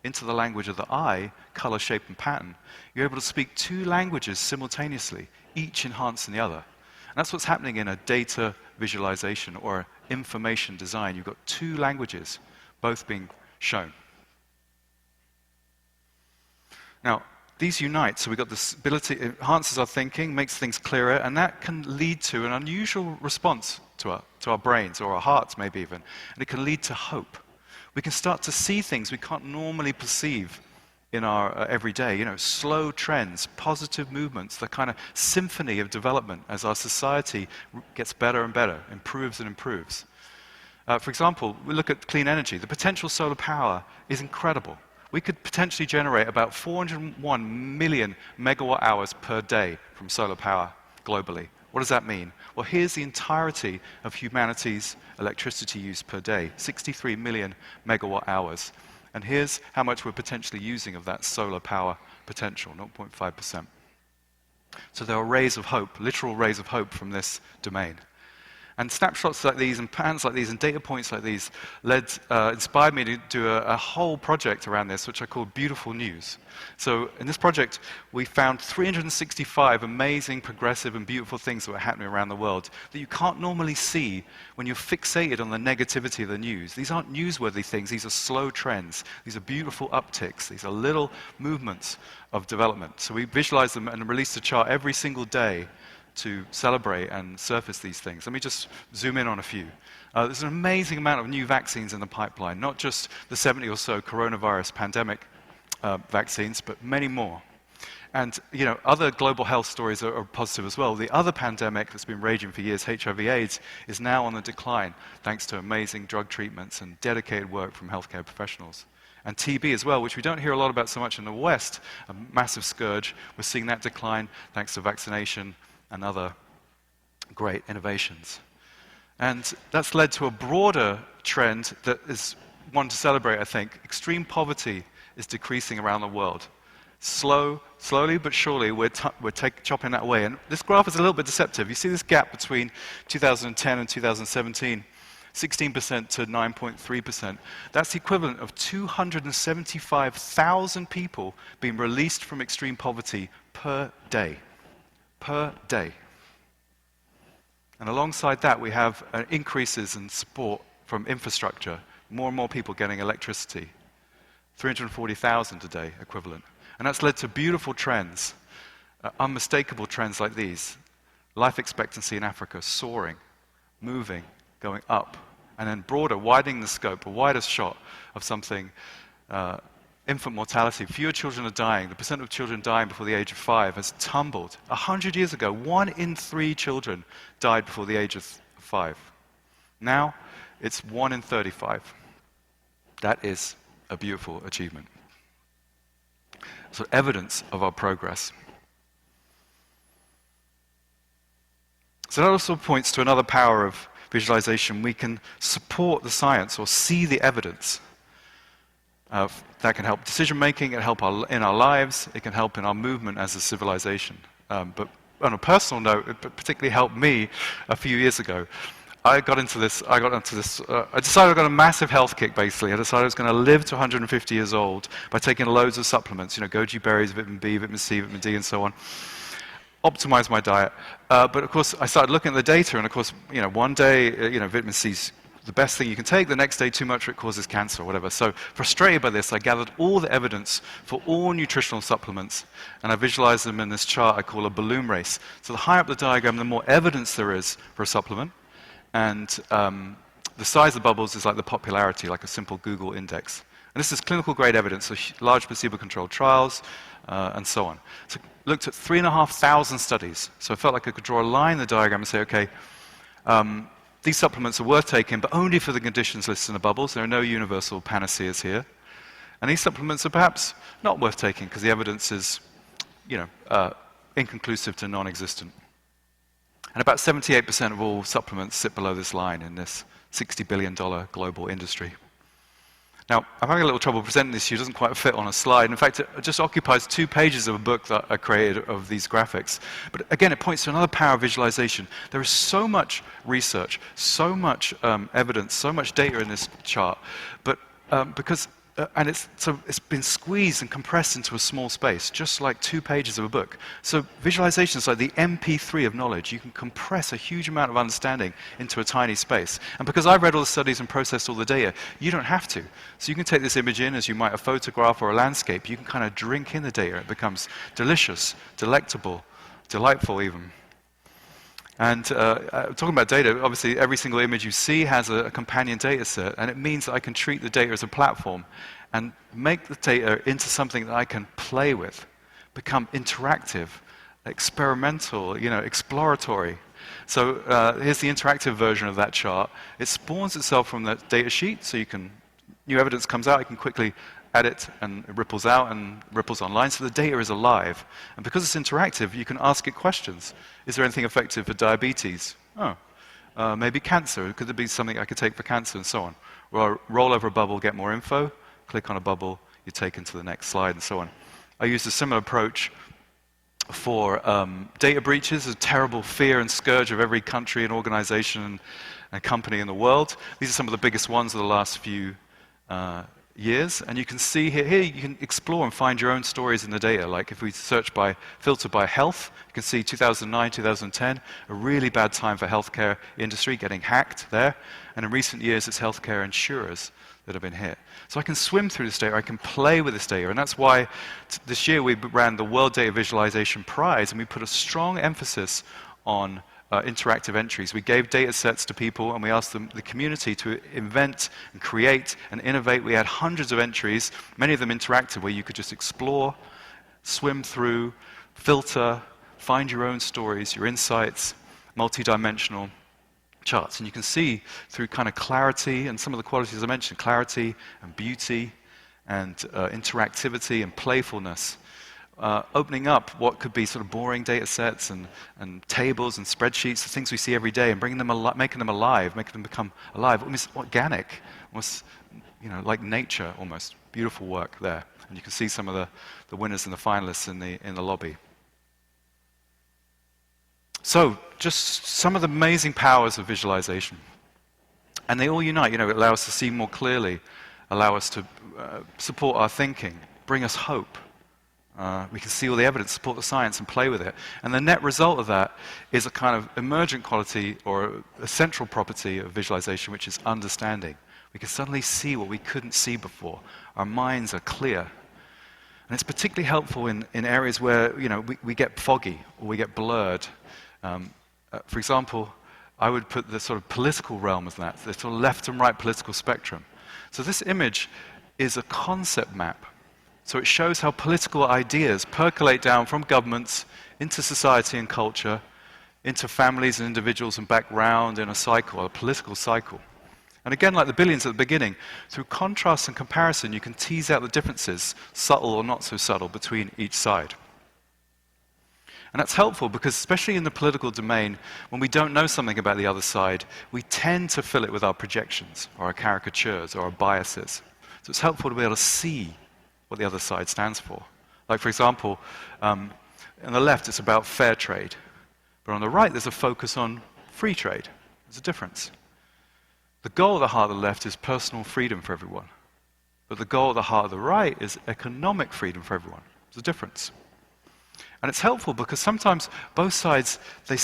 into the language of the eye, color, shape, and pattern, you're able to speak two languages simultaneously, each enhancing the other. And that's what's happening in a data visualization or information design. You've got two languages, both being shown. Now, these unite, so we've got this ability, it enhances our thinking, makes things clearer, and that can lead to an unusual response to our brains, or our hearts maybe even, and it can lead to hope. We can start to see things we can't normally perceive in our everyday, slow trends, positive movements, the kind of symphony of development as our society gets better and better, improves and improves. For example, we look at clean energy. The potential solar power is incredible. We could potentially generate about 401 million megawatt hours per day from solar power globally. What does that mean? Well, here's the entirety of humanity's electricity use per day, 63 million megawatt hours. And here's how much we're potentially using of that solar power potential, 0.5%. So there are rays of hope, literal rays of hope from this domain. And snapshots like these and patterns like these and data points like these inspired me to do a whole project around this, which I called Beautiful News. So in this project, we found 365 amazing, progressive, and beautiful things that were happening around the world that you can't normally see when you're fixated on the negativity of the news. These aren't newsworthy things. These are slow trends. These are beautiful upticks. These are little movements of development. So we visualize them and release a chart every single day to celebrate and surface these things. Let me just zoom in on a few. There's an amazing amount of new vaccines in the pipeline, not just the 70 or so coronavirus pandemic vaccines, but many more. And other global health stories are positive as well. The other pandemic that's been raging for years, HIV/AIDS, is now on the decline, thanks to amazing drug treatments and dedicated work from healthcare professionals. And TB as well, which we don't hear a lot about so much in the West, a massive scourge. We're seeing that decline thanks to vaccination and other great innovations. And that's led to a broader trend that is one to celebrate, I think. Extreme poverty is decreasing around the world. Slowly but surely, we're chopping that away. And this graph is a little bit deceptive. You see this gap between 2010 and 2017, 16% to 9.3%. That's the equivalent of 275,000 people being released from extreme poverty per day. Per day. And alongside that, we have increases in support from infrastructure, more and more people getting electricity, 340,000 a day equivalent. And that's led to beautiful trends, unmistakable trends like these. Life expectancy in Africa soaring, moving, going up, and then broader, widening the scope, a wider shot of something. Infant mortality, fewer children are dying. The percent of children dying before the age of 5 has tumbled. 100 years ago, 1 in 3 children died before the age of 5. Now, it's 1 in 35. That is a beautiful achievement. So evidence of our progress. So that also points to another power of visualization. We can support the science or see the evidence. That can help decision-making, it can help in our lives, it can help in our movement as a civilization. But on a personal note, it particularly helped me a few years ago. I decided I got a massive health kick, basically. I decided I was going to live to 150 years old by taking loads of supplements, goji berries, vitamin B, vitamin C, vitamin D, and so on. Optimize my diet. But of course, I started looking at the data, and of course, one day, vitamin C's the best thing you can take. The next day, too much of it causes cancer or whatever. So frustrated by this, I gathered all the evidence for all nutritional supplements, and I visualized them in this chart I call a balloon race. So the higher up the diagram, the more evidence there is for a supplement, and the size of the bubbles is like the popularity, like a simple Google index. And this is clinical grade evidence, so large placebo-controlled trials, and so on. So looked at 3,500 studies. So I felt like I could draw a line in the diagram and say, okay, these supplements are worth taking, but only for the conditions listed in the bubbles. There are no universal panaceas here. And these supplements are perhaps not worth taking because the evidence is, inconclusive to non-existent. And about 78% of all supplements sit below this line in this $60 billion global industry. Now, I'm having a little trouble presenting this to you. It doesn't quite fit on a slide. In fact, it just occupies 2 pages of a book that I created of these graphics. But again, it points to another power of visualization. There is so much research, so much evidence, so much data in this chart, but it's been squeezed and compressed into a small space, just like 2 pages of a book. So visualization is like the MP3 of knowledge. You can compress a huge amount of understanding into a tiny space. And because I've read all the studies and processed all the data, you don't have to. So you can take this image in as you might a photograph or a landscape. You can kind of drink in the data. It becomes delicious, delectable, delightful even. And talking about data, obviously every single image you see has a companion data set, and it means that I can treat the data as a platform and make the data into something that I can play with, become interactive, experimental, exploratory. So here's the interactive version of that chart. It spawns itself from the data sheet, so new evidence comes out, I can quickly edit, and it ripples out and ripples online, so the data is alive. And because it's interactive, you can ask it questions. Is there anything effective for diabetes? Maybe cancer. Could there be something I could take for cancer, and so on? Or roll over a bubble, get more info, click on a bubble, you're taken to the next slide, and so on. I used a similar approach for data breaches, a terrible fear and scourge of every country and organization and company in the world. These are some of the biggest ones of the last few years, and you can see here you can explore and find your own stories in the data. Like if we filter by health, you can see 2009, 2010, a really bad time for healthcare industry, getting hacked there, and in recent years it's healthcare insurers that have been hit. So I can swim through this data, I can play with this data, and that's why this year we ran the World Data Visualization Prize, and we put a strong emphasis on interactive entries. We gave data sets to people and we asked the community to invent and create and innovate. We had hundreds of entries, many of them interactive, where you could just explore, swim through, filter, find your own stories, your insights, multi-dimensional charts. And you can see through kind of clarity and some of the qualities I mentioned, clarity and beauty and interactivity and playfulness, opening up what could be sort of boring data sets and tables and spreadsheets, the things we see every day, and bringing them making them alive, making them become alive, almost organic, almost like nature almost. Beautiful work there. And you can see some of the winners and the finalists in the lobby. So, just some of the amazing powers of visualization. And they all unite, it allow us to see more clearly, allow us to support our thinking, bring us hope. We can see all the evidence, support the science, and play with it. And the net result of that is a kind of emergent quality or a central property of visualization, which is understanding. We can suddenly see what we couldn't see before. Our minds are clear. And it's particularly helpful in areas where we get foggy or we get blurred. For example, I would put the sort of political realm as that, the sort of left and right political spectrum. So this image is a concept map. So it shows how political ideas percolate down from governments into society and culture, into families and individuals and back round in a cycle, a political cycle. And again, like the billions at the beginning, through contrast and comparison, you can tease out the differences, subtle or not so subtle, between each side. And that's helpful because, especially in the political domain, when we don't know something about the other side, we tend to fill it with our projections, or our caricatures, or our biases. So it's helpful to be able to see what the other side stands for. Like, for example, on the left, it's about fair trade. But on the right, there's a focus on free trade. There's a difference. The goal at the heart of the left is personal freedom for everyone. But the goal at the heart of the right is economic freedom for everyone. There's a difference. And it's helpful because sometimes both sides, they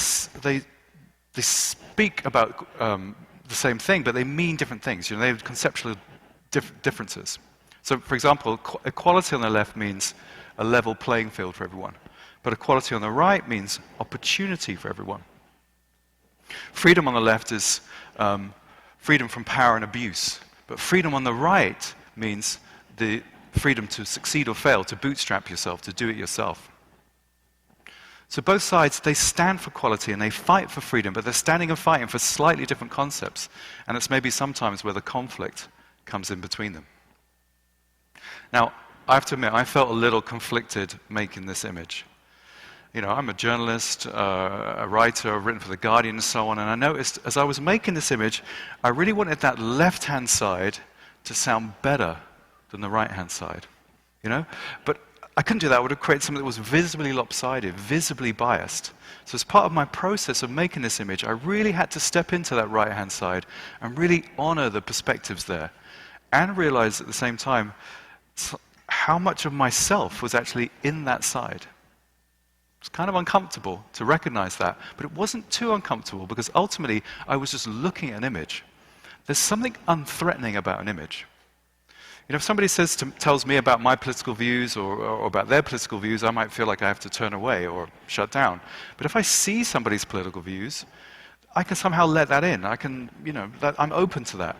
speak about the same thing, but they mean different things. They have conceptual differences. So, for example, equality on the left means a level playing field for everyone. But equality on the right means opportunity for everyone. Freedom on the left is freedom from power and abuse. But freedom on the right means the freedom to succeed or fail, to bootstrap yourself, to do it yourself. So both sides, they stand for equality and they fight for freedom, but they're standing and fighting for slightly different concepts. And it's maybe sometimes where the conflict comes in between them. Now, I have to admit, I felt a little conflicted making this image. I'm a journalist, a writer, I've written for The Guardian and so on, and I noticed as I was making this image, I really wanted that left-hand side to sound better than the right-hand side, But I couldn't do that. I would have created something that was visibly lopsided, visibly biased. So as part of my process of making this image, I really had to step into that right-hand side and really honor the perspectives there and realize at the same time how much of myself was actually in that side. It's kind of uncomfortable to recognize that, but it wasn't too uncomfortable because ultimately I was just looking at an image. There's something unthreatening about an image. If somebody tells me about my political views or about their political views, I might feel like I have to turn away or shut down. But if I see somebody's political views, I can somehow let that in. I'm open to that.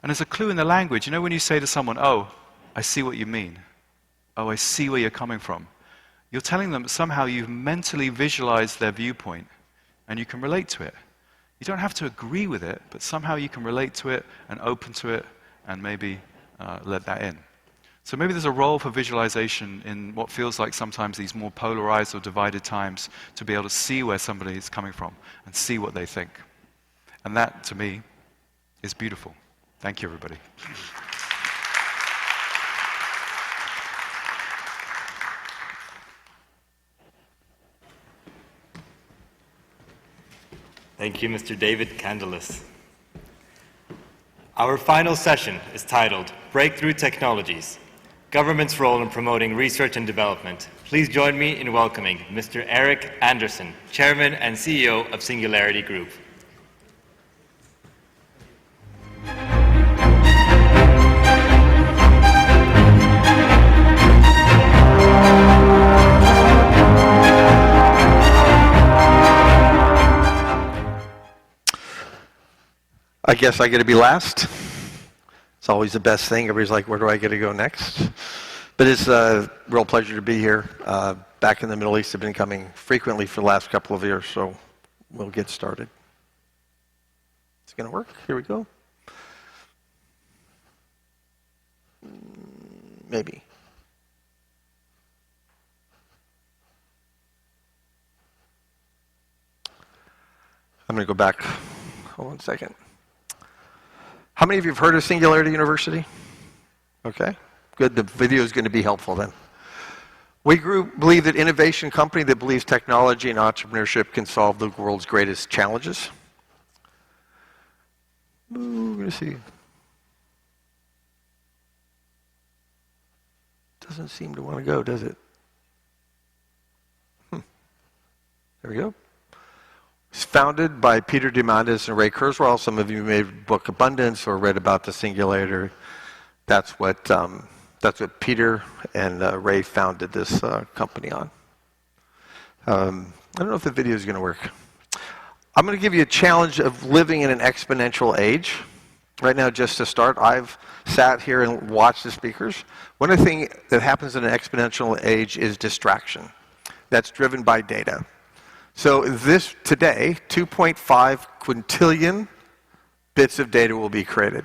And there's a clue in the language. When you say to someone, "Oh, I see what you mean. Oh, I see where you're coming from." You're telling them that somehow you've mentally visualized their viewpoint and you can relate to it. You don't have to agree with it, but somehow you can relate to it and open to it and maybe let that in. So maybe there's a role for visualization in what feels like sometimes these more polarized or divided times to be able to see where somebody is coming from and see what they think. And that, to me, is beautiful. Thank you, everybody. Thank you, Mr. David McCandless. Our final session is titled Breakthrough Technologies, Government's Role in Promoting Research and Development. Please join me in welcoming Mr. Erik Anderson, Chairman and CEO of Singularity Group. I guess I get to be last. It's always the best thing. Everybody's like, where do I get to go next? But it's a real pleasure to be here. Back in the Middle East, I've been coming frequently for the last couple of years, so we'll get started. It's going to work. Here we go. Maybe. I'm going to go back. Hold on a second. How many of you have heard of Singularity University? Okay, good. The video is going to be helpful then. We believe that innovation company that believes technology and entrepreneurship can solve the world's greatest challenges. Ooh, we're going to see. Doesn't seem to want to go, does it? There we go. It's founded by Peter Diamandis and Ray Kurzweil. Some of you may have book Abundance or read about the Singularity. That's what Peter and Ray founded this company on. I don't know if the video is going to work. I'm going to give you a challenge of living in an exponential age. Right now, just to start, I've sat here and watched the speakers. One of the things that happens in an exponential age is distraction. That's driven by data. So today, 2.5 quintillion bits of data will be created.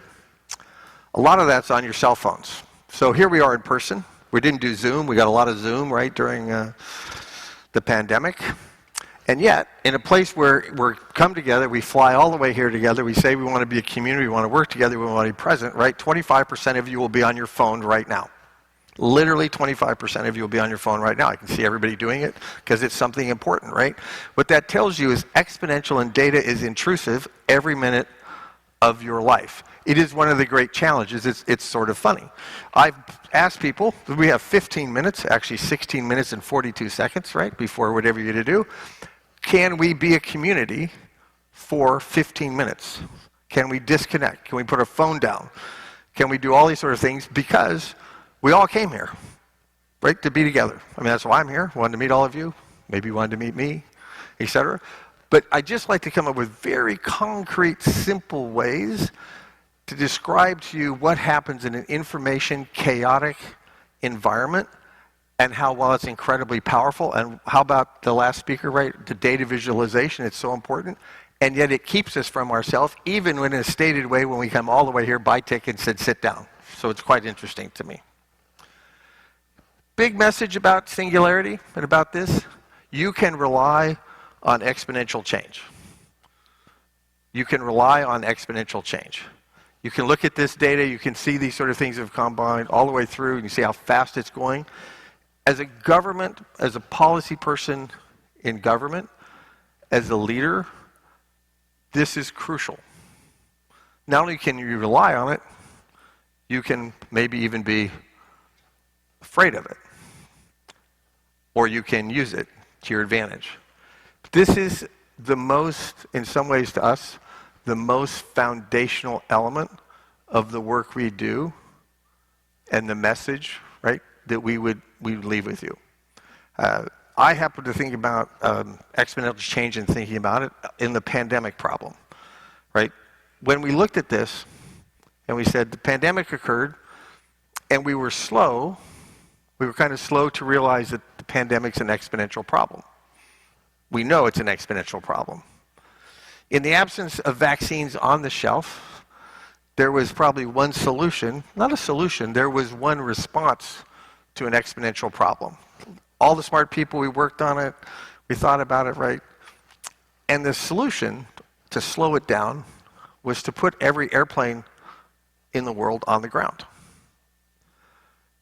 A lot of that's on your cell phones. So here we are in person. We didn't do Zoom. We got a lot of Zoom, right, during the pandemic. And yet, in a place where we're come together, we fly all the way here together, we say we want to be a community, we want to work together, we want to be present, right? 25% of you will be on your phone right now. Literally 25% of you will be on your phone right now. I can see everybody doing it because it's something important, right? What that tells you is exponential and data is intrusive every minute of your life. It is one of the great challenges. It's sort of funny. I've asked people, we have 15 minutes, actually 16 minutes and 42 seconds, right, before whatever you're going to do. Can we be a community for 15 minutes? Can we disconnect? Can we put our phone down? Can we do all these sort of things? Because we all came here, right, to be together. I mean, that's why I'm here. Wanted to meet all of you. Maybe you wanted to meet me, etc. But I just like to come up with very concrete, simple ways to describe to you what happens in an information chaotic environment and how, while it's incredibly powerful, and how about the last speaker, right, the data visualization, it's so important, and yet it keeps us from ourselves, even when in a stated way, when we come all the way here, buy tickets and sit down. So it's quite interesting to me. Big message about singularity and about this, you can rely on exponential change. You can rely on exponential change. You can look at this data, you can see these sort of things have combined all the way through, and you see how fast it's going. As a government, as a policy person in government, as a leader, this is crucial. Not only can you rely on it, you can maybe even be afraid of it. Or you can use it to your advantage. This is the most, in some ways to us, the most foundational element of the work we do and the message, right, that we would leave with you. I happen to think about exponential change and thinking about it in the pandemic problem, right? When we looked at this and we said the pandemic occurred and we were kind of slow to realize that the pandemic's an exponential problem. We know it's an exponential problem. In the absence of vaccines on the shelf, there was probably one solution, not a solution, there was one response to an exponential problem. All the smart people, we worked on it, we thought about it, right? And the solution to slow it down was to put every airplane in the world on the ground.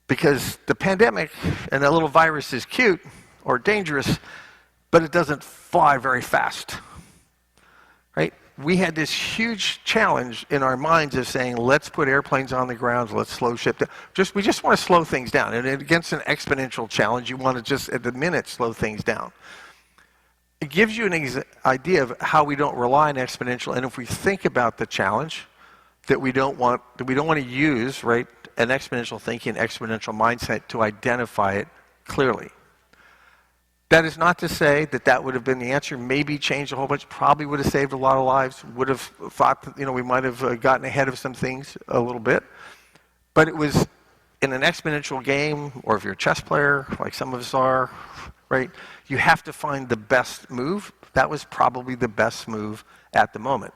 Because the pandemic and that little virus is cute or dangerous, but it doesn't fly very fast, right? We had this huge challenge in our minds of saying, let's put airplanes on the ground, let's slow ship down. We just want to slow things down. And against an exponential challenge, you want to just, at the minute, slow things down. It gives you an idea of how we don't rely on exponential, and if we think about the challenge that we don't want to use, right, an exponential thinking, exponential mindset to identify it clearly. That is not to say that that would have been the answer, maybe changed a whole bunch, probably would have saved a lot of lives, would have thought that, we might have gotten ahead of some things a little bit. But it was in an exponential game, or if you're a chess player, like some of us are, right, you have to find the best move. That was probably the best move at the moment.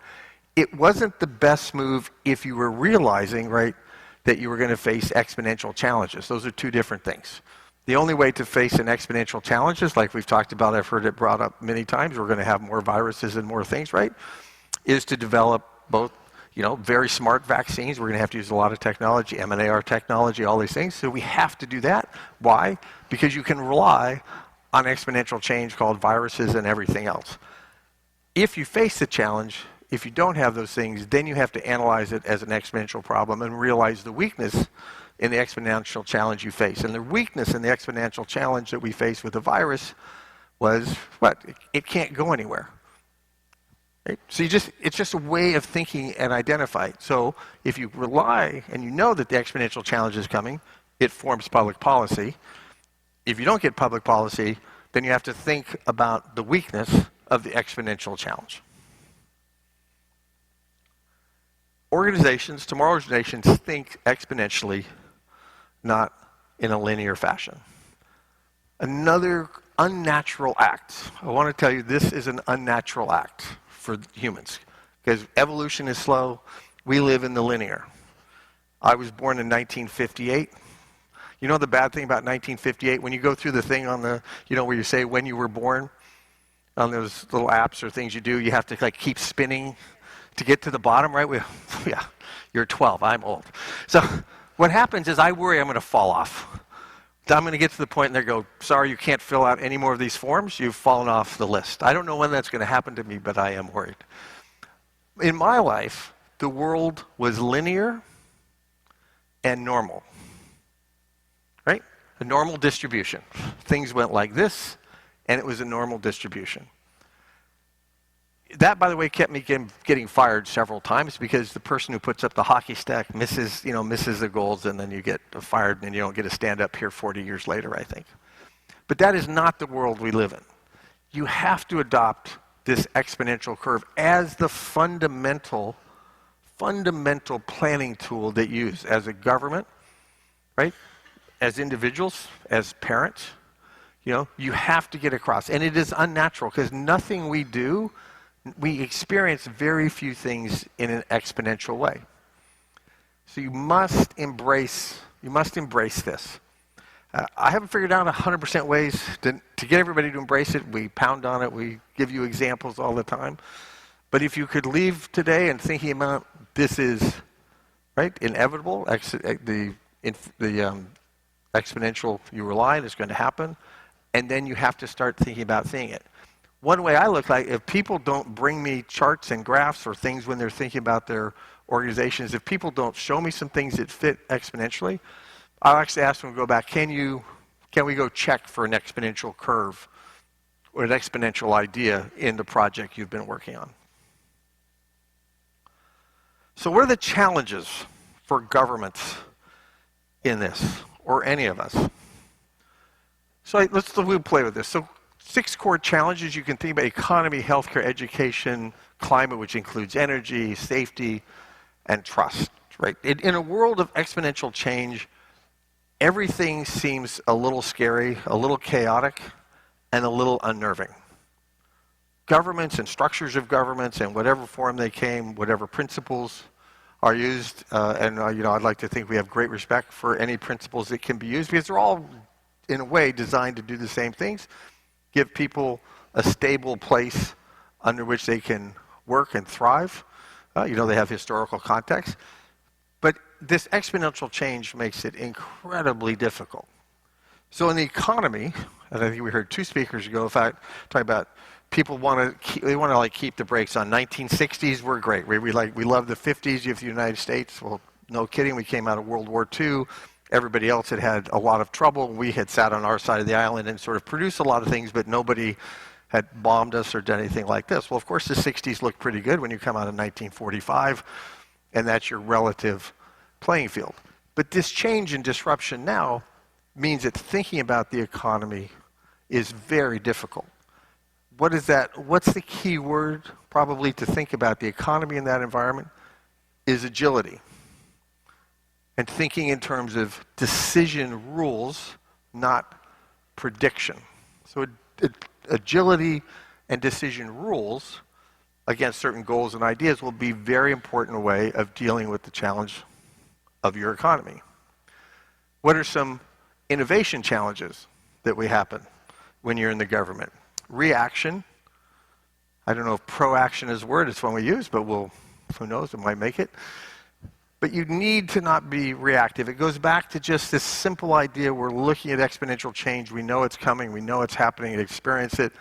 It wasn't the best move if you were realizing, right, that you were going to face exponential challenges. Those are two different things. The only way to face an exponential challenge is, like we've talked about, I've heard it brought up many times, we're going to have more viruses and more things, right, is to develop both, very smart vaccines. We're going to have to use a lot of technology, M&AR technology, all these things. So we have to do that. Why? Because you can rely on exponential change called viruses and everything else. If you face the challenge, if you don't have those things, then you have to analyze it as an exponential problem and realize the weakness in the exponential challenge you face. And the weakness in the exponential challenge that we face with the virus was, what? It can't go anywhere. Right? So it's just a way of thinking and identify it. So if you rely and you know that the exponential challenge is coming, it forms public policy. If you don't get public policy, then you have to think about the weakness of the exponential challenge. Organizations, tomorrow's nations, think exponentially, not in a linear fashion. Another unnatural act. I want to tell you this is an unnatural act for humans because evolution is slow. We live in the linear. I was born in 1958. You know the bad thing about 1958? When you go through the thing on the, where you say when you were born, on those little apps or things you do, you have to like keep spinning to get to the bottom, right? Yeah, you're 12, I'm old. So what happens is I worry I'm going to fall off. I'm going to get to the point and they go, sorry, you can't fill out any more of these forms. You've fallen off the list. I don't know when that's going to happen to me, but I am worried. In my life, the world was linear and normal, right? A normal distribution. Things went like this, and it was a normal distribution. That, by the way, kept me getting fired several times because the person who puts up the hockey stick misses the goals, and then you get fired, and you don't get to stand up here 40 years later, I think. But that is not the world we live in. You have to adopt this exponential curve as the fundamental planning tool that you use as a government, right? As individuals, as parents, you have to get across. And it is unnatural because nothing we do, we experience very few things in an exponential way. So you must embrace this. I haven't figured out 100% ways to get everybody to embrace it. We pound on it. We give you examples all the time. But if you could leave today and thinking about this is, right, inevitable, the exponential you rely on is going to happen, and then you have to start thinking about seeing it. One way I look like, if people don't bring me charts and graphs or things when they're thinking about their organizations, if people don't show me some things that fit exponentially, I'll actually ask them to go back, can we go check for an exponential curve or an exponential idea in the project you've been working on? So what are the challenges for governments in this, or any of us? So we'll play with this. So 6 core challenges you can think about: economy, healthcare, education, climate, which includes energy, safety, and trust, right? In a world of exponential change, everything seems a little scary, a little chaotic, and a little unnerving. Governments and structures of governments and whatever form they came, whatever principles are used, I'd like to think we have great respect for any principles that can be used because they're all, in a way, designed to do the same things. Give people a stable place under which they can work and thrive. They have historical context. But this exponential change makes it incredibly difficult. So in the economy, and I think we heard 2 speakers ago, in fact, talking about people want to keep the brakes on. 1960s were great. We love the 50s. You have the United States. Well, no kidding. We came out of World War II. Everybody else had a lot of trouble. We had sat on our side of the island and sort of produced a lot of things, but nobody had bombed us or done anything like this. Well, of course, the 60s looked pretty good when you come out of 1945, and that's your relative playing field. But this change and disruption now means that thinking about the economy is very difficult. What is that? What's the key word probably to think about the economy in that environment? Is agility. And thinking in terms of decision rules, not prediction. So agility and decision rules against certain goals and ideas will be a very important way of dealing with the challenge of your economy. What are some innovation challenges that will happen when you're in the government? Reaction. I don't know if proaction is a word, it's one we use, but who knows, it might make it. But you need to not be reactive. It goes back to just this simple idea: we're looking at exponential change. We know it's coming. We know it's happening and experience it.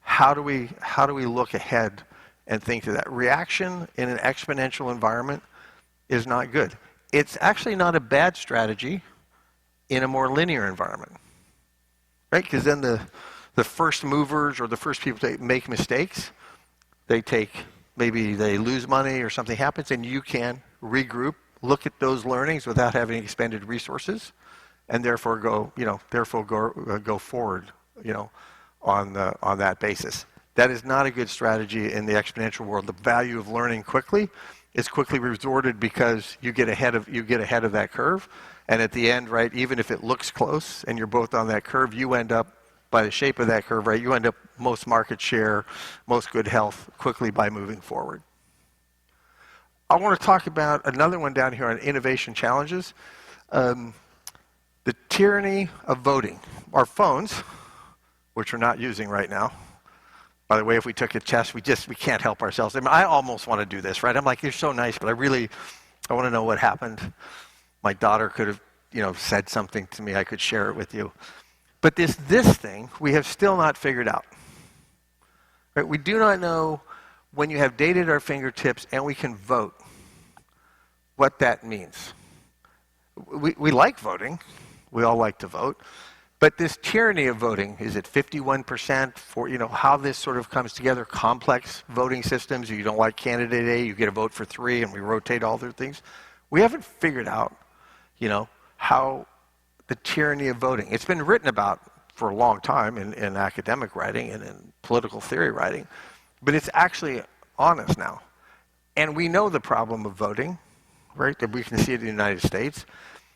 How do we look ahead and think to that? Reaction in an exponential environment is not good. It's actually not a bad strategy in a more linear environment, right? Because then the first movers or the first people to make mistakes, maybe they lose money or something happens, and you can regroup, look at those learnings without having expended resources, and therefore go forward, on that basis. That is not a good strategy in the exponential world. The value of learning quickly is quickly resorted because you get ahead of that curve, and at the end, right, even if it looks close and you're both on that curve, you end up, by the shape of that curve, right, you end up most market share, most good health quickly by moving forward. I want to talk about another one down here on innovation challenges. The tyranny of voting. Our phones, which we're not using right now, By the way, if we took a test, we can't help ourselves. I mean, I almost want to do this, right? I'm like, you're so nice, but I want to know what happened. My daughter could have, said something to me. I could share it with you. But this thing, we have still not figured out. Right? We do not know when you have data at our fingertips and we can vote, what that means. We like voting. We all like to vote. But this tyranny of voting, is it 51% for, how this sort of comes together, complex voting systems, you don't like candidate A, you get a vote for 3, and we rotate all their things. We haven't figured out, how the tyranny of voting. It's been written about for a long time in academic writing and in political theory writing, but it's actually on us now. And we know the problem of voting, right, that we can see it in the United States,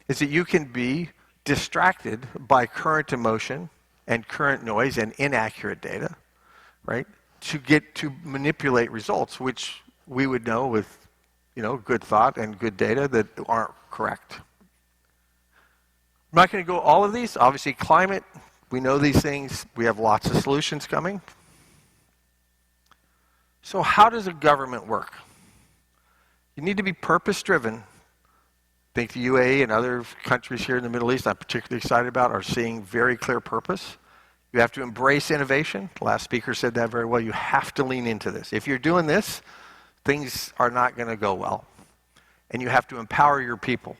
is that you can be distracted by current emotion and current noise and inaccurate data, right, to manipulate results, which we would know with, good thought and good data that aren't correct. I'm not going to go all of these. Obviously, climate, we know these things. We have lots of solutions coming. So how does a government work? You need to be purpose-driven. I think the UAE and other countries here in the Middle East I'm particularly excited about are seeing very clear purpose. You have to embrace innovation. The last speaker said that very well. You have to lean into this. If you're doing this, things are not going to go well. And you have to empower your people.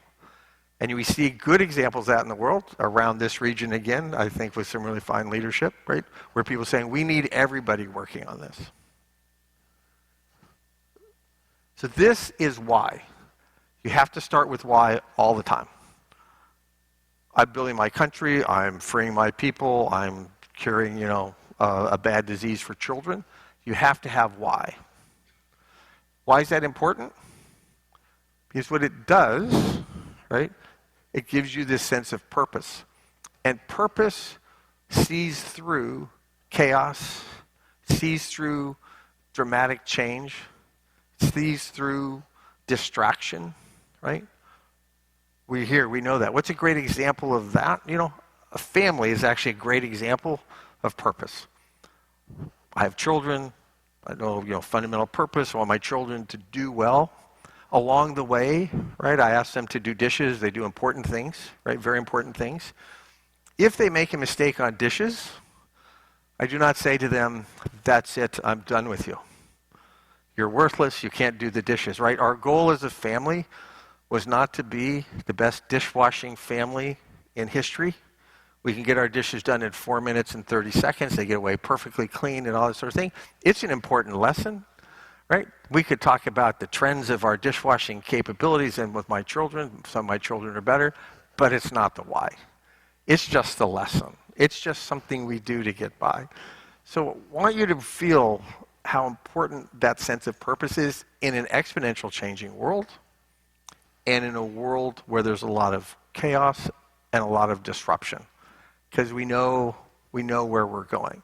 And we see good examples of that in the world, around this region again, I think with some really fine leadership, right? Where people are saying, we need everybody working on this. So this is why. You have to start with why all the time. I'm building my country, I'm freeing my people, I'm curing, a bad disease for children. You have to have why. Why is that important? Because what it does, right, it gives you this sense of purpose. And purpose sees through chaos, sees through dramatic change, sees through distraction, right? We know that. What's a great example of that? A family is actually a great example of purpose. I have children. I know, fundamental purpose. I want my children to do well. Along the way, right, I ask them to do dishes. They do important things, right, very important things. If they make a mistake on dishes, I do not say to them, that's it, I'm done with you. You're worthless, you can't do the dishes, right? Our goal as a family was not to be the best dishwashing family in history. We can get our dishes done in 4 minutes and 30 seconds. They get away perfectly clean and all that sort of thing. It's an important lesson. Right? We could talk about the trends of our dishwashing capabilities, and with my children, some of my children are better, but it's not the why. It's just the lesson. It's just something we do to get by. So I want you to feel how important that sense of purpose is in an exponential changing world, and in a world where there's a lot of chaos and a lot of disruption, because we know where we're going.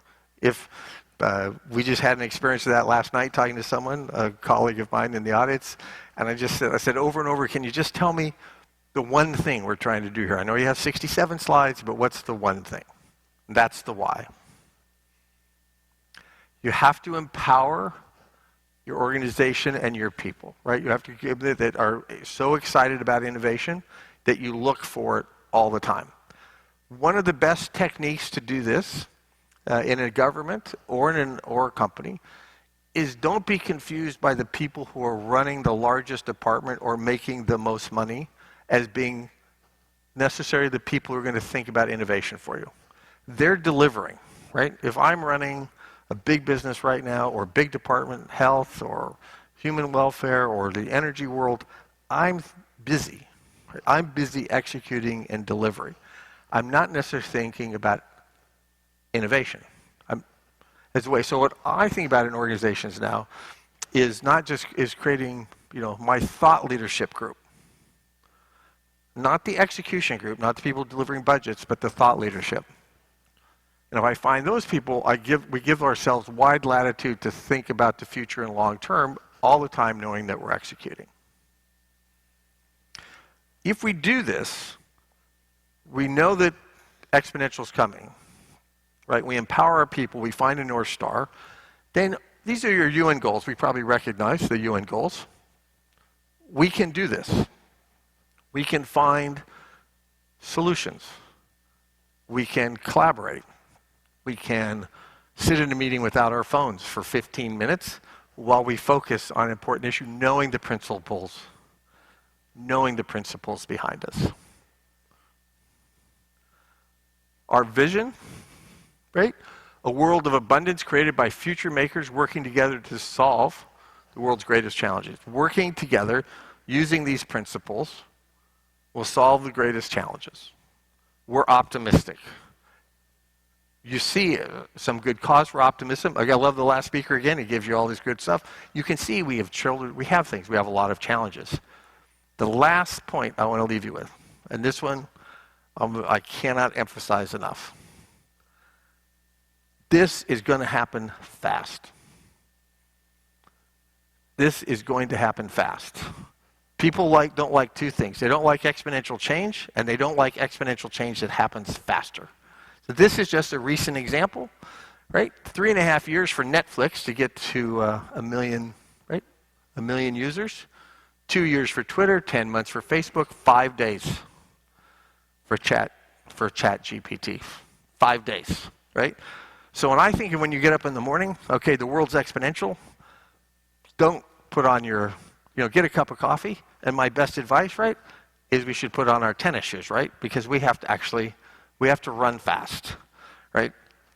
We just had an experience of that last night talking to someone, a colleague of mine in the audience, and I said over and over, can you just tell me the one thing we're trying to do here? I know you have 67 slides, but what's the one thing? That's the why. You have to empower your organization and your people, right? You have to give them that are so excited about innovation that you look for it all the time. One of the best techniques to do this in a government or in a company is don't be confused by the people who are running the largest department or making the most money as being necessarily the people who are going to think about innovation for you. They're delivering, right? If I'm running a big business right now, or big department, health or human welfare or the energy world, I'm busy. Right? I'm busy executing and delivering. I'm not necessarily thinking about innovation. As a way. So what I think about in organizations now is not just creating, my thought leadership group. Not the execution group, not the people delivering budgets, but the thought leadership. And if I find those people, we give ourselves wide latitude to think about the future and long term all the time, knowing that we're executing. If we do this, we know that exponential is coming. Right? We empower our people, we find a North Star, then these are your UN goals. We probably recognize the UN goals. We can do this. We can find solutions. We can collaborate. We can sit in a meeting without our phones for 15 minutes while we focus on an important issue, knowing the principles behind us. Our vision, right? A world of abundance created by future makers working together to solve the world's greatest challenges. Working together, using these principles, will solve the greatest challenges. We're optimistic. You see some good cause for optimism. I love the last speaker again. He gives you all this good stuff. You can see we have children. We have things. We have a lot of challenges. The last point I want to leave you with, and this one I cannot emphasize enough. This is going to happen fast. This is going to happen fast. People don't like two things. They don't like exponential change, and they don't like exponential change that happens faster. So this is just a recent example, right? 3.5 years for Netflix to get to 1 million, right? 1 million users. 2 years for Twitter, 10 months for Facebook, 5 days for ChatGPT. 5 days, right? So when I think of when you get up in the morning, okay, the world's exponential, don't put on your, get a cup of coffee. And my best advice, right, is we should put on our tennis shoes, right? Because we have to run fast, right?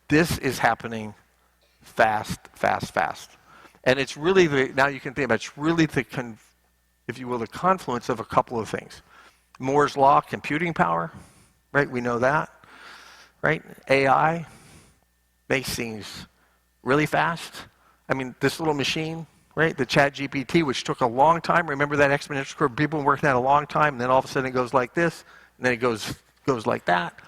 This is happening fast. And it's really, now you can think about it, it's really if you will, the confluence of a couple of things. Moore's law, computing power, right? We know that, right? AI makes things really fast. I mean, this little machine, right? The ChatGPT, which took a long time. Remember that exponential curve? People were working that a long time, and then all of a sudden it goes like this, and then it goes like that.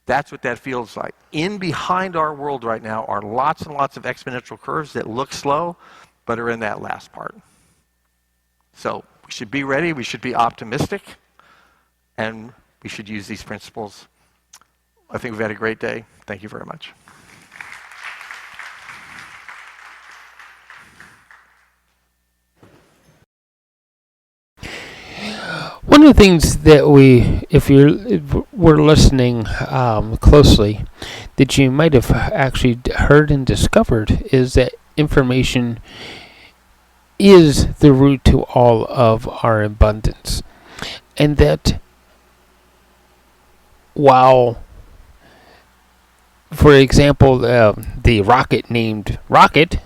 That's what that feels like. In behind our world right now are lots and lots of exponential curves that look slow, but are in that last part. So we should be ready, we should be optimistic, and we should use these principles. I think we've had a great day. Thank you very much. One of the things that if we're listening closely, that you might have actually heard and discovered is that information is the root to all of our abundance. And that while, for example, the rocket named Rocket,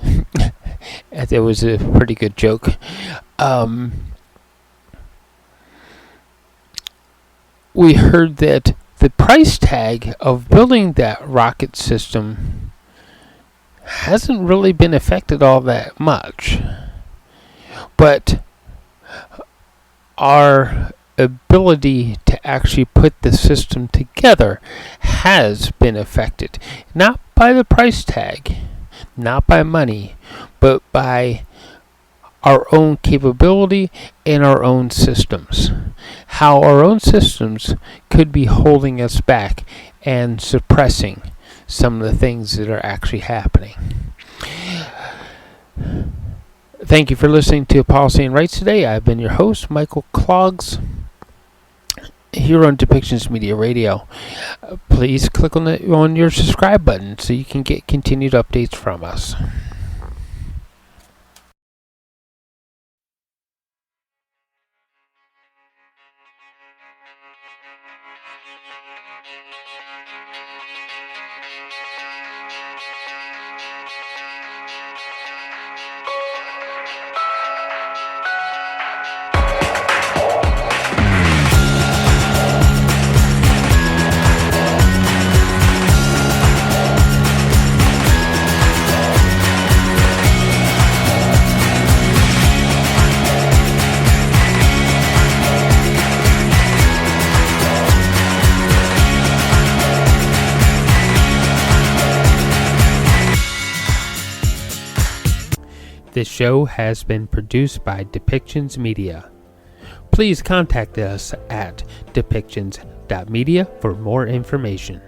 that was a pretty good joke, we heard that the price tag of building that rocket system hasn't really been affected all that much. But our ability to actually put the system together has been affected. Not by the price tag, not by money, but by our own capability and our own systems. How our own systems could be holding us back and suppressing some of the things that are actually happening. Thank you for listening to Policy and Rights today. I've been your host, Michael Clogs, here on Depictions Media Radio. Please click on your subscribe button so you can get continued updates from us. This show has been produced by Depictions Media. Please contact us at depictions.media for more information.